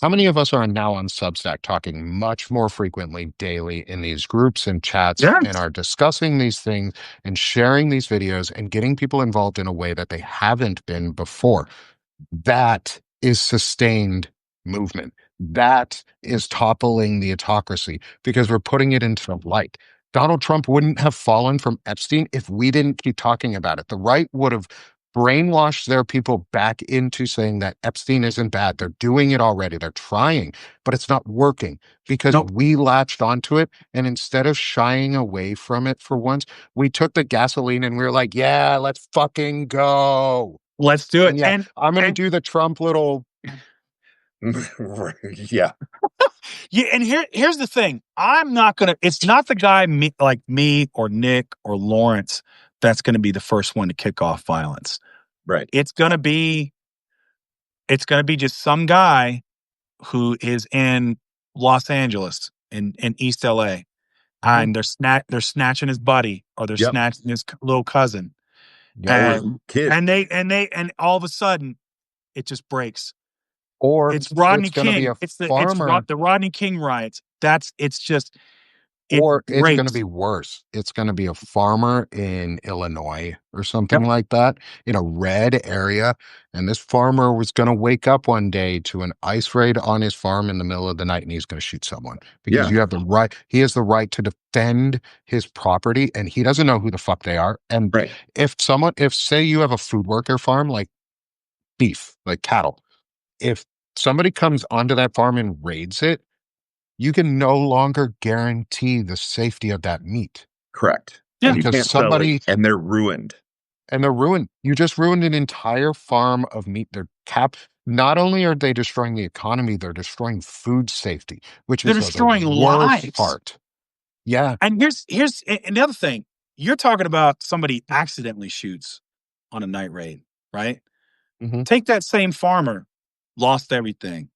how many of us are now on Substack talking much more frequently daily in these groups and chats and are discussing these things and sharing these videos and getting people involved in a way that they haven't been before? That is sustained movement. That is toppling the autocracy because we're putting it into the light. Donald Trump wouldn't have fallen from Epstein if we didn't keep talking about it. The right would have brainwashed their people back into saying that Epstein isn't bad. They're doing it already. They're trying, but it's not working because we latched onto it. And instead of shying away from it for once, we took the gasoline and we were like, yeah, let's fucking go. Let's do it. And I'm going to do the Trump little. Yeah. Yeah. And here's the thing. It's not the guy like me or Nick or Lawrence that's going to be the first one to kick off violence. Right. It's going to be just some guy who is in Los Angeles in East LA and they're snatching his buddy or they're snatching his little cousin. And all of a sudden it just breaks. Or it's Rodney King. It's the Rodney King riots. Or it's going to be worse. It's going to be a farmer in Illinois or something like that in a red area. And this farmer was going to wake up one day to an ICE raid on his farm in the middle of the night and he's going to shoot someone because you have the right. He has the right to defend his property and he doesn't know who the fuck they are. And if say you have a food worker farm, like beef, like cattle, if somebody comes onto that farm and raids it, you can no longer guarantee the safety of that meat. Correct. Yeah. Because and they're ruined. You just ruined an entire farm of meat. Not only are they destroying the economy, they're destroying food safety, which is destroying the lives. worst part. Yeah. And here's another thing. You're talking about somebody accidentally shoots on a night raid, right? Take that same farmer, lost everything.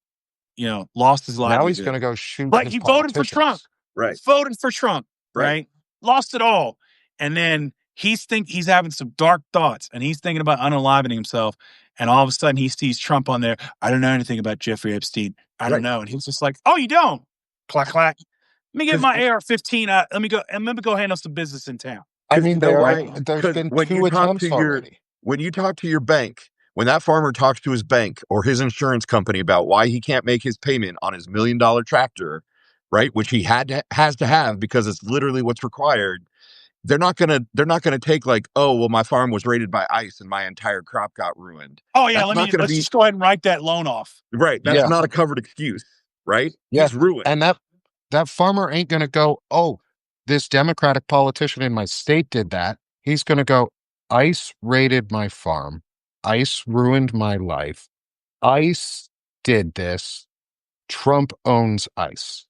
Lost his livelihood. Now he's going to go shoot. Like he voted for Trump. Right. Voted for Trump. Right. Lost it all. And then he's having some dark thoughts and he's thinking about unaliving himself. And all of a sudden he sees Trump on there. I don't know anything about Jeffrey Epstein. I don't know. And he's just like, oh, you don't? Clack, clack. Let me get my AR-15 out. Let me go handle some business in town. I mean, there's been 2 attempts already. When you talk to your bank, when that farmer talks to his bank or his insurance company about why he can't make his payment on his $1 million tractor, right? Which he has to have because it's literally what's required. They're not gonna take like, oh, well, my farm was raided by ICE and my entire crop got ruined. Oh yeah, That's not gonna let's be just go ahead and write that loan off. right. That's Yeah. not a covered excuse, right? Yeah. He's ruined. And that farmer ain't going to go, oh, this Democratic politician in my state did that. He's going to go, ICE raided my farm. ICE ruined my life. ICE did this. Trump owns ICE.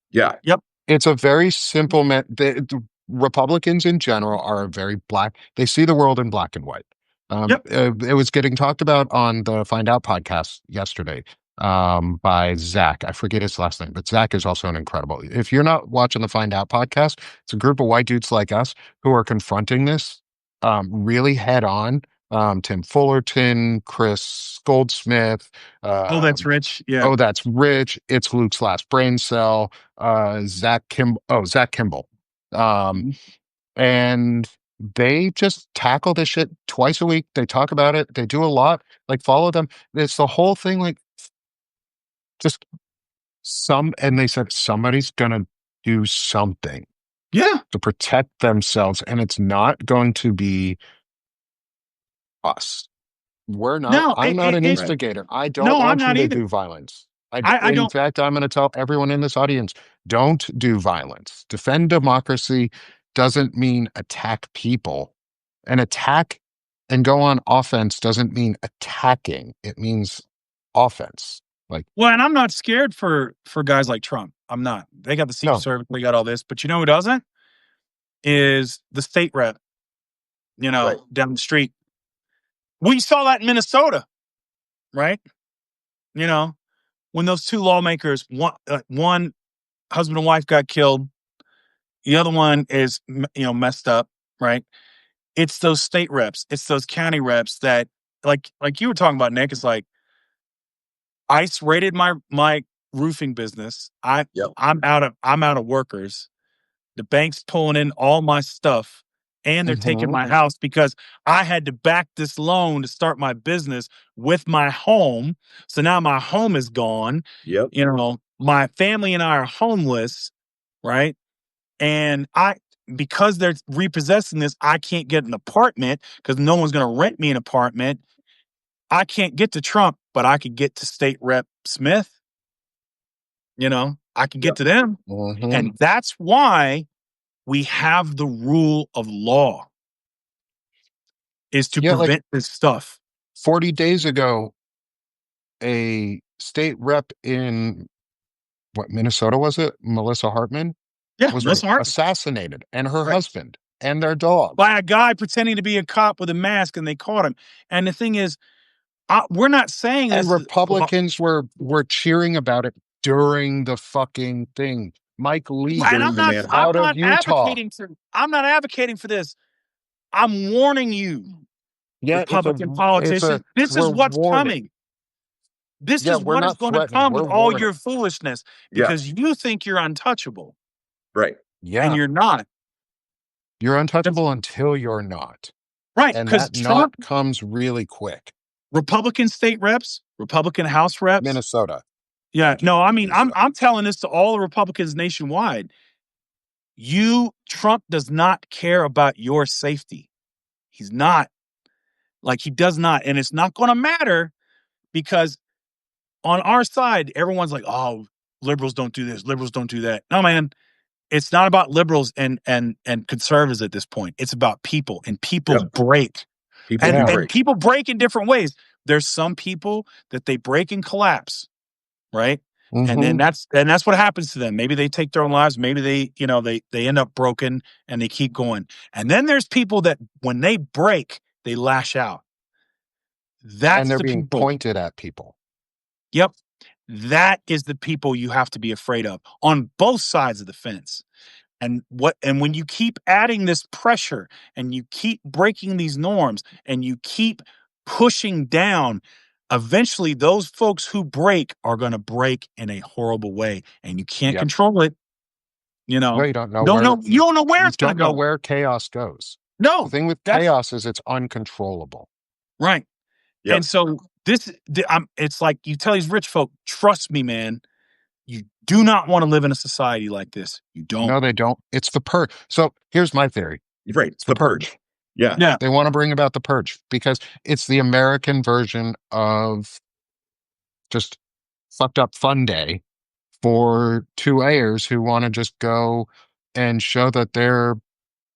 Yeah. Yep. It's a very simple the Republicans in general are very black. They see the world in black and white. Yep. It was getting talked about on the Find Out podcast yesterday by Zach. I forget his last name, but Zach is also an incredible. If you're not watching the Find Out podcast, it's a group of white dudes like us who are confronting this really head on. Tim Fullerton, Chris Goldsmith. Oh, that's rich. Yeah. Oh, that's rich. It's Luke's last brain cell. Zach Kimball. And they just tackle this shit twice a week. They talk about it. They do a lot. Like follow them. It's the whole thing. Like just and they said somebody's gonna do something. Yeah. To protect themselves, and it's not going to be us. We're not. No, I'm not an it instigator. I don't no, I'm want you not to either. do violence. I In don't. fact, I'm going to tell everyone in this audience, don't do violence. Defend democracy doesn't mean attack people. An attack and go on offense doesn't mean attacking. It means offense. Like, Well, and I'm not scared for guys like Trump. I'm not. They got the Secret No. Service. They got all this. But you know who doesn't? Is the state rep. Right. Down the street. We saw that in Minnesota, right? When those two lawmakers, one husband and wife got killed, the other one is messed up, right? It's those state reps, it's those county reps that, like you were talking about, Nick. It's like ICE raided my roofing business. Yep. I'm out of workers. The bank's pulling in all my stuff, and they're taking my house because I had to back this loan to start my business with my home. So now my home is gone. Yep. My family and I are homeless, right? And because they're repossessing this, I can't get an apartment because no one's going to rent me an apartment. I can't get to Trump, but I could get to State Rep Smith. I could get to them. And that's why we have the rule of law, is to prevent this stuff. 40 days ago, a state rep in Minnesota was it? Melissa Hartman? Yeah, was Melissa Hartman assassinated, and her husband and their dog. By a guy pretending to be a cop with a mask, and they caught him. And the thing is, we're not saying And this. Republicans were cheering about it during the fucking thing. Mike Lee And I'm not Utah. I'm not advocating for this. I'm warning you, Republican politicians. This is what's coming. This is what is going to come with all your foolishness, because you think you're untouchable. Right. Yeah. And you're not. You're untouchable until you're not. Right. And Because that not comes really quick. Republican state reps, Republican House reps. Minnesota. Yeah. No, I mean, I'm telling this to all the Republicans nationwide. Trump does not care about your safety. He's not. He does not. And it's not going to matter, because on our side, everyone's like, oh, liberals don't do this, liberals don't do that. No, man, it's not about liberals and conservatives at this point. It's about people, and people break. And people break in different ways. There's some people that they break and collapse, right? And then that's what happens to them. Maybe they take their own lives. Maybe they end up broken and they keep going. And then there's people that when they break, they lash out. That's and they're the being people. Pointed at people. Yep. That is the people you have to be afraid of on both sides of the fence. And when you keep adding this pressure, and you keep breaking these norms, and you keep pushing down, eventually those folks who break are going to break in a horrible way, and you can't control it. No, you don't know. You don't know where it's going to go. You don't know where chaos goes. No. The thing with chaos is it's uncontrollable. Right. Yep. And so it's like you tell these rich folk, trust me, man, You do not want to live in a society like this. You don't. No, they don't. It's the purge. So here's my theory. Right. It's the purge. Yeah. Yeah. They want to bring about the purge because it's the American version of just fucked up fun day for 2A'ers who want to just go and show that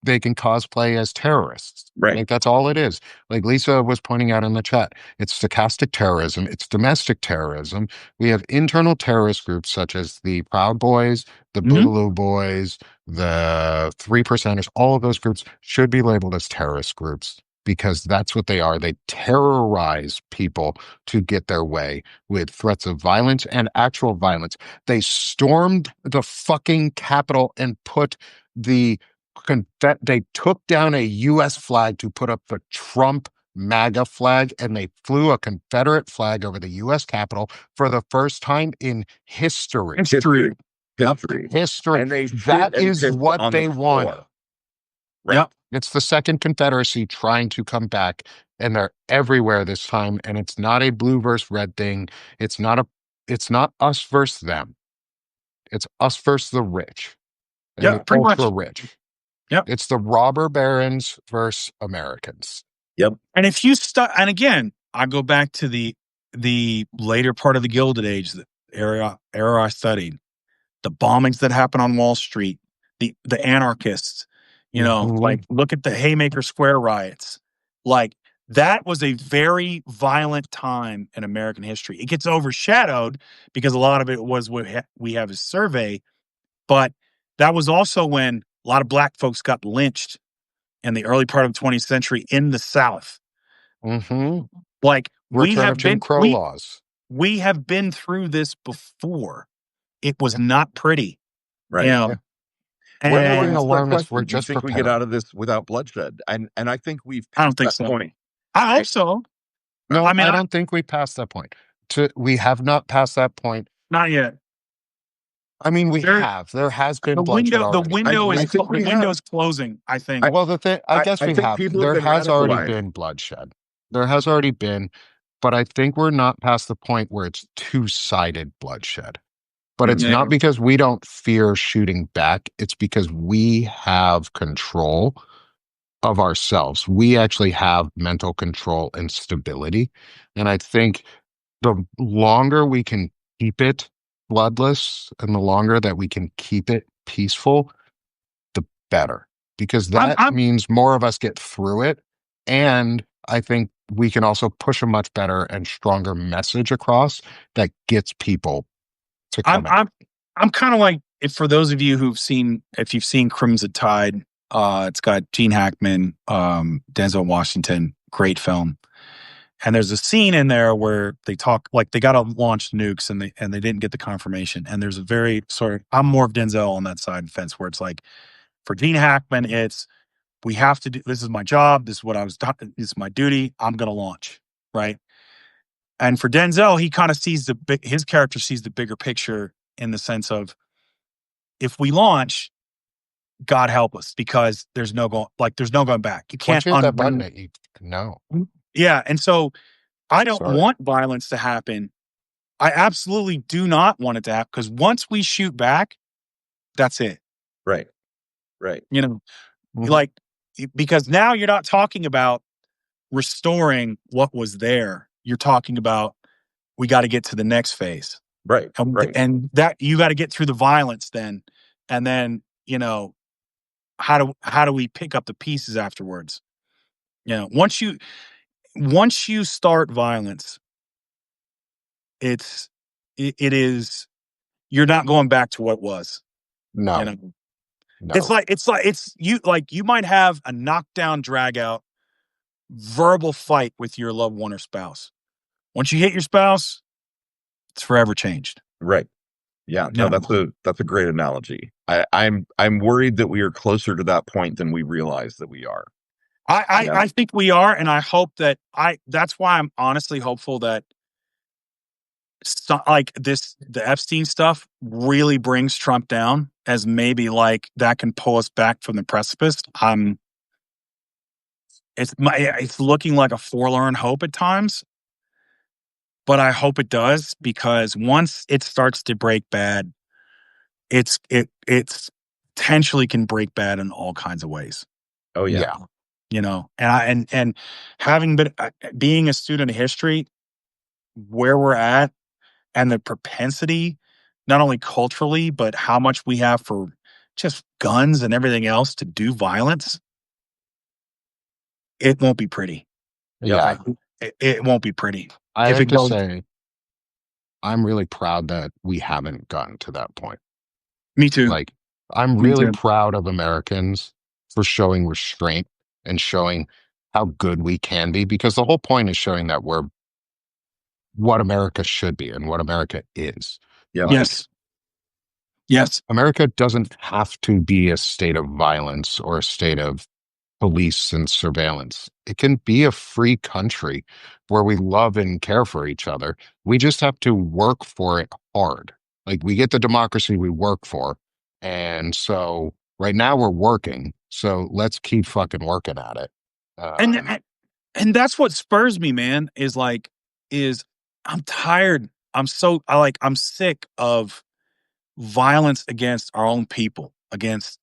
they can cosplay as terrorists. Right. Like that's all it is. Like Lisa was pointing out in the chat, it's stochastic terrorism, it's domestic terrorism. We have internal terrorist groups such as the Proud Boys, the Boogaloo Boys, the Three Percenters. All of those groups should be labeled as terrorist groups because that's what they are. They terrorize people to get their way with threats of violence and actual violence. They stormed the fucking Capitol and put they took down a U.S. flag to put up the Trump MAGA flag, and they flew a Confederate flag over the U.S. Capitol for the first time in history. History. And that is what they want. Right. Yep. It's the Second Confederacy trying to come back, and they're everywhere this time. And it's not a blue versus red thing. It's not us versus them. It's us versus the rich. And the pretty ultra much. rich. Yep. It's the robber barons versus Americans. Yep. And if you and again, I go back to the later part of the Gilded Age, the era I studied, the bombings that happened on Wall Street, the anarchists, like look at the Haymaker Square riots. Like that was a very violent time in American history. It gets overshadowed because a lot of it was what we have as survey, but that was also when a lot of black folks got lynched in the early part of the 20th century in the South. Like Return of Jim Crow laws. We have been through this before. It was not pretty. Right. Yeah. We're being alarmist. We're just think prepared. we get out of this without bloodshed? And I think we've I don't think so. point. I hope so. No, I don't think we passed that point. We have not passed that point. Not yet. I mean, we have. There has been bloodshed already. The window's closing, I think. I guess we have. There has already been bloodshed. There has already been, but I think we're not past the point where it's two-sided bloodshed. But it's not because we don't fear shooting back. It's because we have control of ourselves. We actually have mental control and stability. And I think the longer we can keep it bloodless and the longer that we can keep it peaceful, the better. Because that means more of us get through it. And I think we can also push a much better and stronger message across that gets people to come out. I'm kind of like, for those of you if you've seen Crimson Tide, it's got Gene Hackman, Denzel Washington, great film. And there's a scene in there where they talk, like they got to launch nukes and they didn't get the confirmation. And there's a very I'm more of Denzel on that side of the fence where it's like, for Gene Hackman, we have to do, this is my job. This is what I was done. This is my duty. I'm going to launch. Right. And for Denzel, he kind of his character sees the bigger picture in the sense of, if we launch, God help us, because there's no going back. You can't undo that button. No. Yeah. And so I don't want violence to happen. I absolutely do not want it to happen, because once we shoot back, that's it. Right. Like, because now you're not talking about restoring what was there. You're talking about, we got to get to the next phase. Right. And that you got to get through the violence then. And then, how do we pick up the pieces afterwards? Once you start violence, it is, you're not going back to what was. No. No. You might have a knockdown, drag out, verbal fight with your loved one or spouse. Once you hit your spouse, it's forever changed. Right. Yeah. No, that's a great analogy. I'm worried that we are closer to that point than we realize that we are. I think we are, and I hope that that's why I'm honestly hopeful that the Epstein stuff really brings Trump down, as maybe like that can pull us back from the precipice. It's looking like a forlorn hope at times. but I hope it does, because once it starts to break bad, it's potentially can break bad in all kinds of ways. Oh yeah. Yeah. You know, and having been being a student of history, where we're at, and the propensity, not only culturally, but how much we have for just guns and everything else to do violence, it won't be pretty. Yep. Yeah. It won't be pretty. I If have it to goes, say, I'm really proud that we haven't gotten to that point. me too. Like, I'm Me really too. proud of Americans for showing restraint and showing how good we can be, because the whole point is showing that we're what America should be and what America is. Yep. Like, Yes. Yes. America doesn't have to be a state of violence or a state of police and surveillance. It can be a free country where we love and care for each other. We just have to work for it hard. Like, we get the democracy we work for. And so right now we're working. So let's keep fucking working at it. And Um, and that's what spurs me, man, is I'm tired. I'm sick of violence against our own people, against,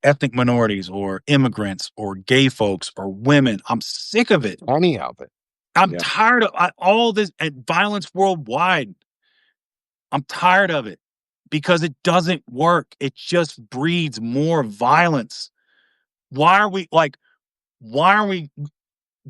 ethnic minorities or immigrants or gay folks or women. I'm sick of it. any of it. I'm Yeah. tired of all this and violence worldwide. I'm tired of it because it doesn't work. It just breeds more violence. Why are we like, why are we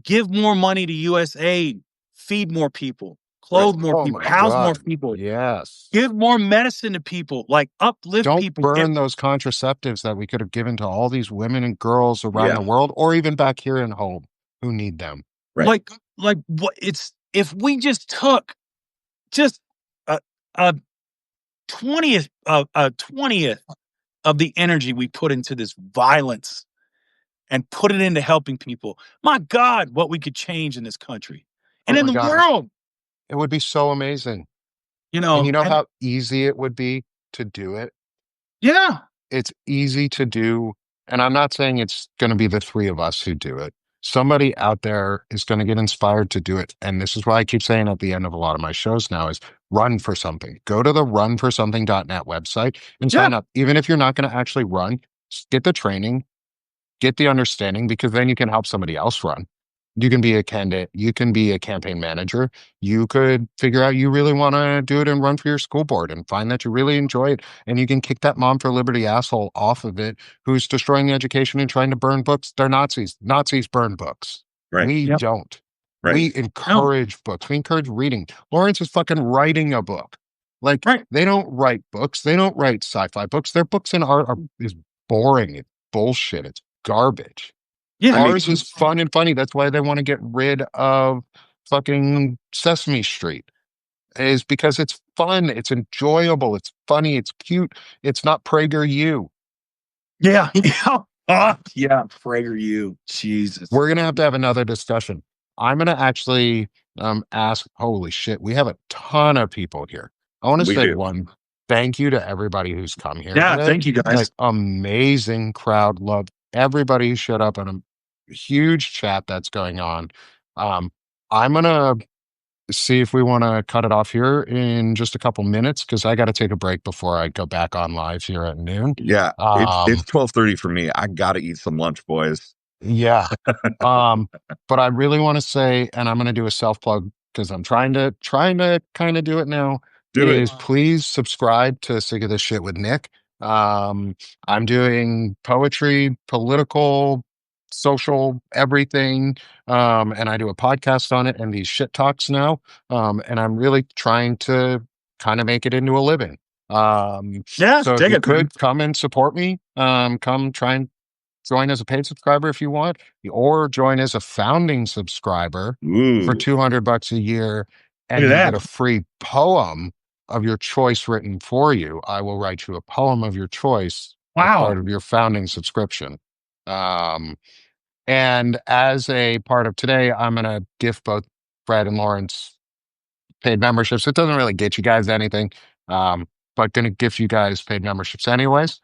give more money to USAID, feed more people, Right. clothe more Oh people, my house more God. people, Yes. give more medicine to people, like uplift Don't people. burn those contraceptives that we could have given to all these women and girls around Yeah. the world, or even back here in home who need them. Right. Like what it's if we just took just a, a 20th of the energy we put into this violence and put it into helping people. My God, what we could change in this country and Oh in my the God. world, It would be so amazing. you And you know. know And how easy it would be to do it? yeah, It's easy to do. And I'm not saying it's going to be the three of us who do it. Somebody out there is going to get inspired to do it. And this is why I keep saying at the end of a lot of my shows now is run for something. Go to the runforsomething.net website and yeah, sign up. Even if you're not going to actually run, just get the training, get the understanding, because then you can help somebody else run. You can be a candidate, you can be a campaign manager, you could figure out you really want to do it and run for your school board and find that you really enjoy it. And you can kick that mom for liberty asshole off of it who's destroying the education and trying to burn books. They're Nazis. Nazis burn books. Right. We yep, don't. Right. We no, encourage books. We encourage reading. Lawrence is fucking writing a book. Like, right, they don't write books. They don't write sci-fi books. Their books and art is boring. It's bullshit. It's garbage. I yeah, mean, Ours is fun and funny. That's why they want to get rid of fucking Sesame Street, is because it's fun, it's enjoyable, it's funny, it's cute. It's not PragerU. yeah, yeah, yeah. Prager, you, Jesus, We're gonna have another discussion. I'm gonna actually ask, holy shit, we have a ton of people here. I want to we say do. one, thank you to everybody who's come here yeah. today. Thank you, Like, guys. amazing crowd. Love everybody who showed up in a huge chat that's going on. Um, I'm gonna see if we want to cut it off here in just a couple minutes because I got to take a break before I go back on live here at noon. Yeah. It's Um, 12:30 for me. I gotta eat some lunch, boys. yeah. Um, but I really want to say, and I'm going to do a self plug because I'm trying to kind of do it now. Do it. Is please subscribe to Sick of This Shit with Nick. Um, I'm doing poetry, political, social, everything. And I do a podcast on it and these shit talks now. And I'm really trying to kind of make it into a living. Yeah, So if take you it, man. could come and support me, come try and join as a paid subscriber if you want, or join as a founding subscriber for Ooh. $200 a year, Look and at you get that. a free poem of your choice written for you. I will write you a poem of your choice as part Wow. of your founding subscription. Um, and as a part of today, I'm going to gift both Fred and Lawrence paid memberships. It doesn't really get you guys anything, but going to gift you guys paid memberships anyways,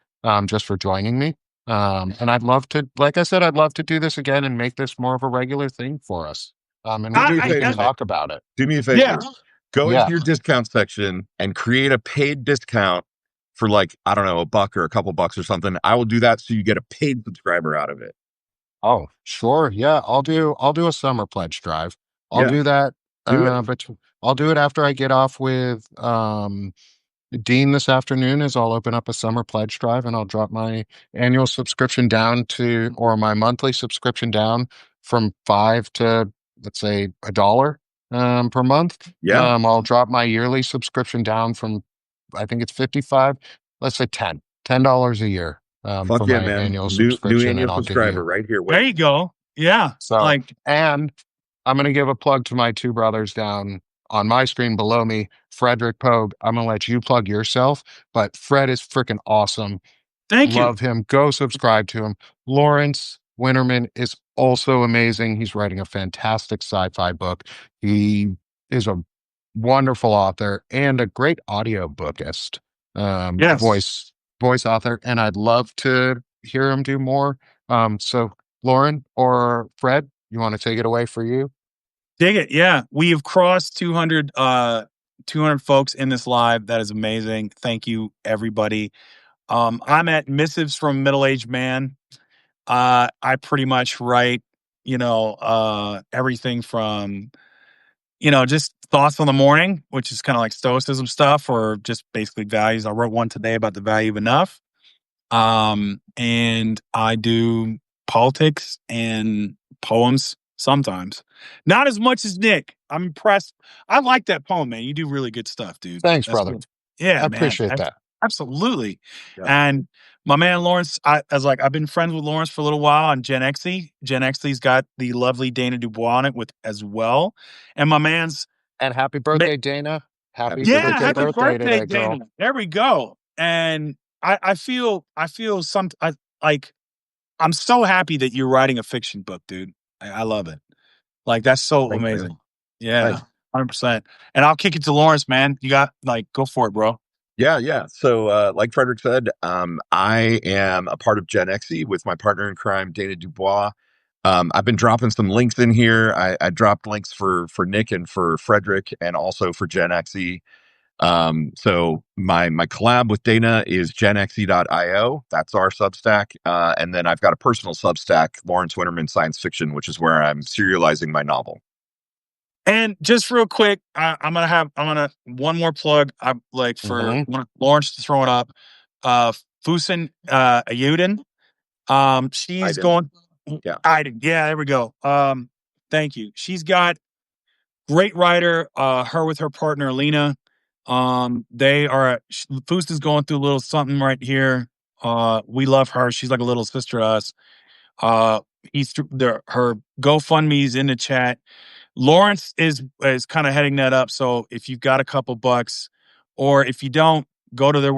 just for joining me. And I'd love to, like I said, I'd love to do this again and make this more of a regular thing for us. And Do me a we can favor, Nick. talk about it. Do me a favor. Yeah. Go Yeah. into your discount section and create a paid discount for like, I don't know, $1 or a couple bucks or something. I will do that so you get a paid subscriber out of it. Oh, sure. Yeah, I'll do a summer pledge drive. I'll Yeah, do that. do it. But I'll do it after I get off with Dean this afternoon. Is I'll open up a summer pledge drive and I'll drop my annual subscription down to, or my monthly subscription down from 5 to, let's say, $1 per month. Yeah. I'll drop my yearly subscription down from, I think it's 55, let's say $10 a year Fuck for yeah, my man. annual New subscription, and annual I'll give subscriber you. right here. There you go. Yeah. So, Like, and I'm going to give a plug to my two brothers down on my screen below me, Frederick Pogue. I'm going to let you plug yourself, but Fred is freaking awesome. thank you. Love him. Go subscribe to him. Lawrence Winterman is also amazing. He's writing a fantastic sci-fi book. He is a wonderful author and a great audiobookist, Yes. voice author, and I'd love to hear him do more. So Lauren or Fred, you want to take it away for you? Dig it. Yeah. We have crossed 200 folks in this live. That is amazing. Thank you, everybody. I'm at Missives from Middle-Aged Man. I pretty much write, everything from, just thoughts on the morning, which is kind of like stoicism stuff or just basically values. I wrote one today about the value of enough. And I do politics and poems sometimes. Not as much as Nick. I'm impressed. I like that poem, man. You do really good stuff, dude. Thanks, That's brother. good. Yeah, I man. appreciate that. Absolutely. Yeah. And my man Lawrence, I've been friends with Lawrence for a little while on Gen XE. Gen XE's got the lovely Dana Dubois on it with as well. And my man's And happy birthday, Dana. Happy Happy yeah, freaking happy birthday birthday, today, girl. Dana. There we go. And I feel like I'm so happy that you're writing a fiction book, dude. I love it. Like that's so Thank you. amazing. Yeah, Thanks. 100%. And I'll kick it to Lawrence, man. You got go for it, bro. Yeah. So, like Frederick said, I am a part of Gen XE with my partner in crime, Dana Dubois. I've been dropping some links in here. I dropped links for Nick and for Frederick, and also for Gen XE. So my collab with Dana is genxe.io. That's our Substack. And then I've got a personal Substack, Lawrence Winterman Science Fiction, which is where I'm serializing my novel. And just real quick, I'm gonna one more plug. I'm like for Lawrence to throw it up. Fusen Ayuden. She's Iden. going. Yeah. Iden. Yeah, there we go. Thank you. She's got great writer. Her with her partner Alina. They are. Fusen's going through a little something right here. We love her. She's like a little sister to us. Her GoFundMe's in the chat. Lawrence is kind of heading that up. So if you've got a couple bucks, or if you don't, go to their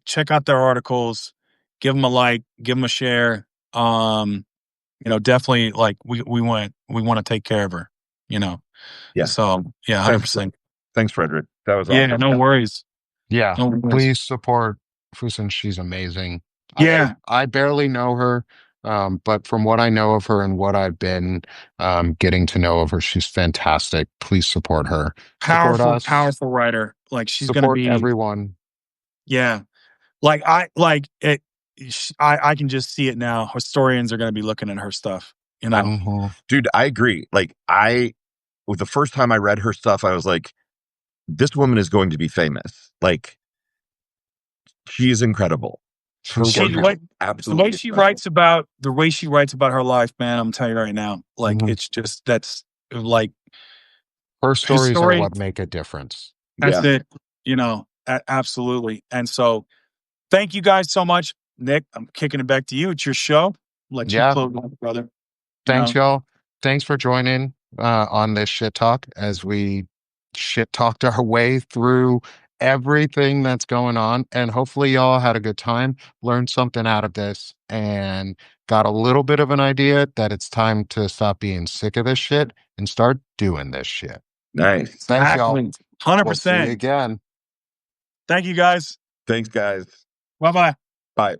check out their articles, give them a like, give them a share. Definitely we want to take care of her. Yeah. So yeah, 100%. Thanks, Frederick. That was Yeah, awesome. no worries. Yeah, No worries. please support Fusen. She's amazing. Yeah. I barely know her, but from what I know of her and what I've been getting to know of her, she's fantastic. Please support her. Support us. Powerful writer. Like she's going to Support be everyone. Yeah. Like I can just see it now. Historians are going to be looking at her stuff, Dude, I agree. Like the first time I read her stuff, I was like, this woman is going to be famous. Like, she is incredible. Her work is absolutely the way she writes about her life, man, I'm telling you right now, like it's just that's like her stories are what make a difference. That's it. Absolutely. And so thank you guys so much. Nick, I'm kicking it back to you. It's your show. Let you close on, brother. Thanks, y'all. Thanks for joining on this shit talk as we shit talked our way through everything that's going on. And hopefully y'all had a good time, learned something out of this, and got a little bit of an idea that it's time to stop being sick of this shit and start doing this shit. Nice. Thanks, y'all. 100%. We'll see you again. Thank you, guys. Thanks, guys. Bye-bye. Bye.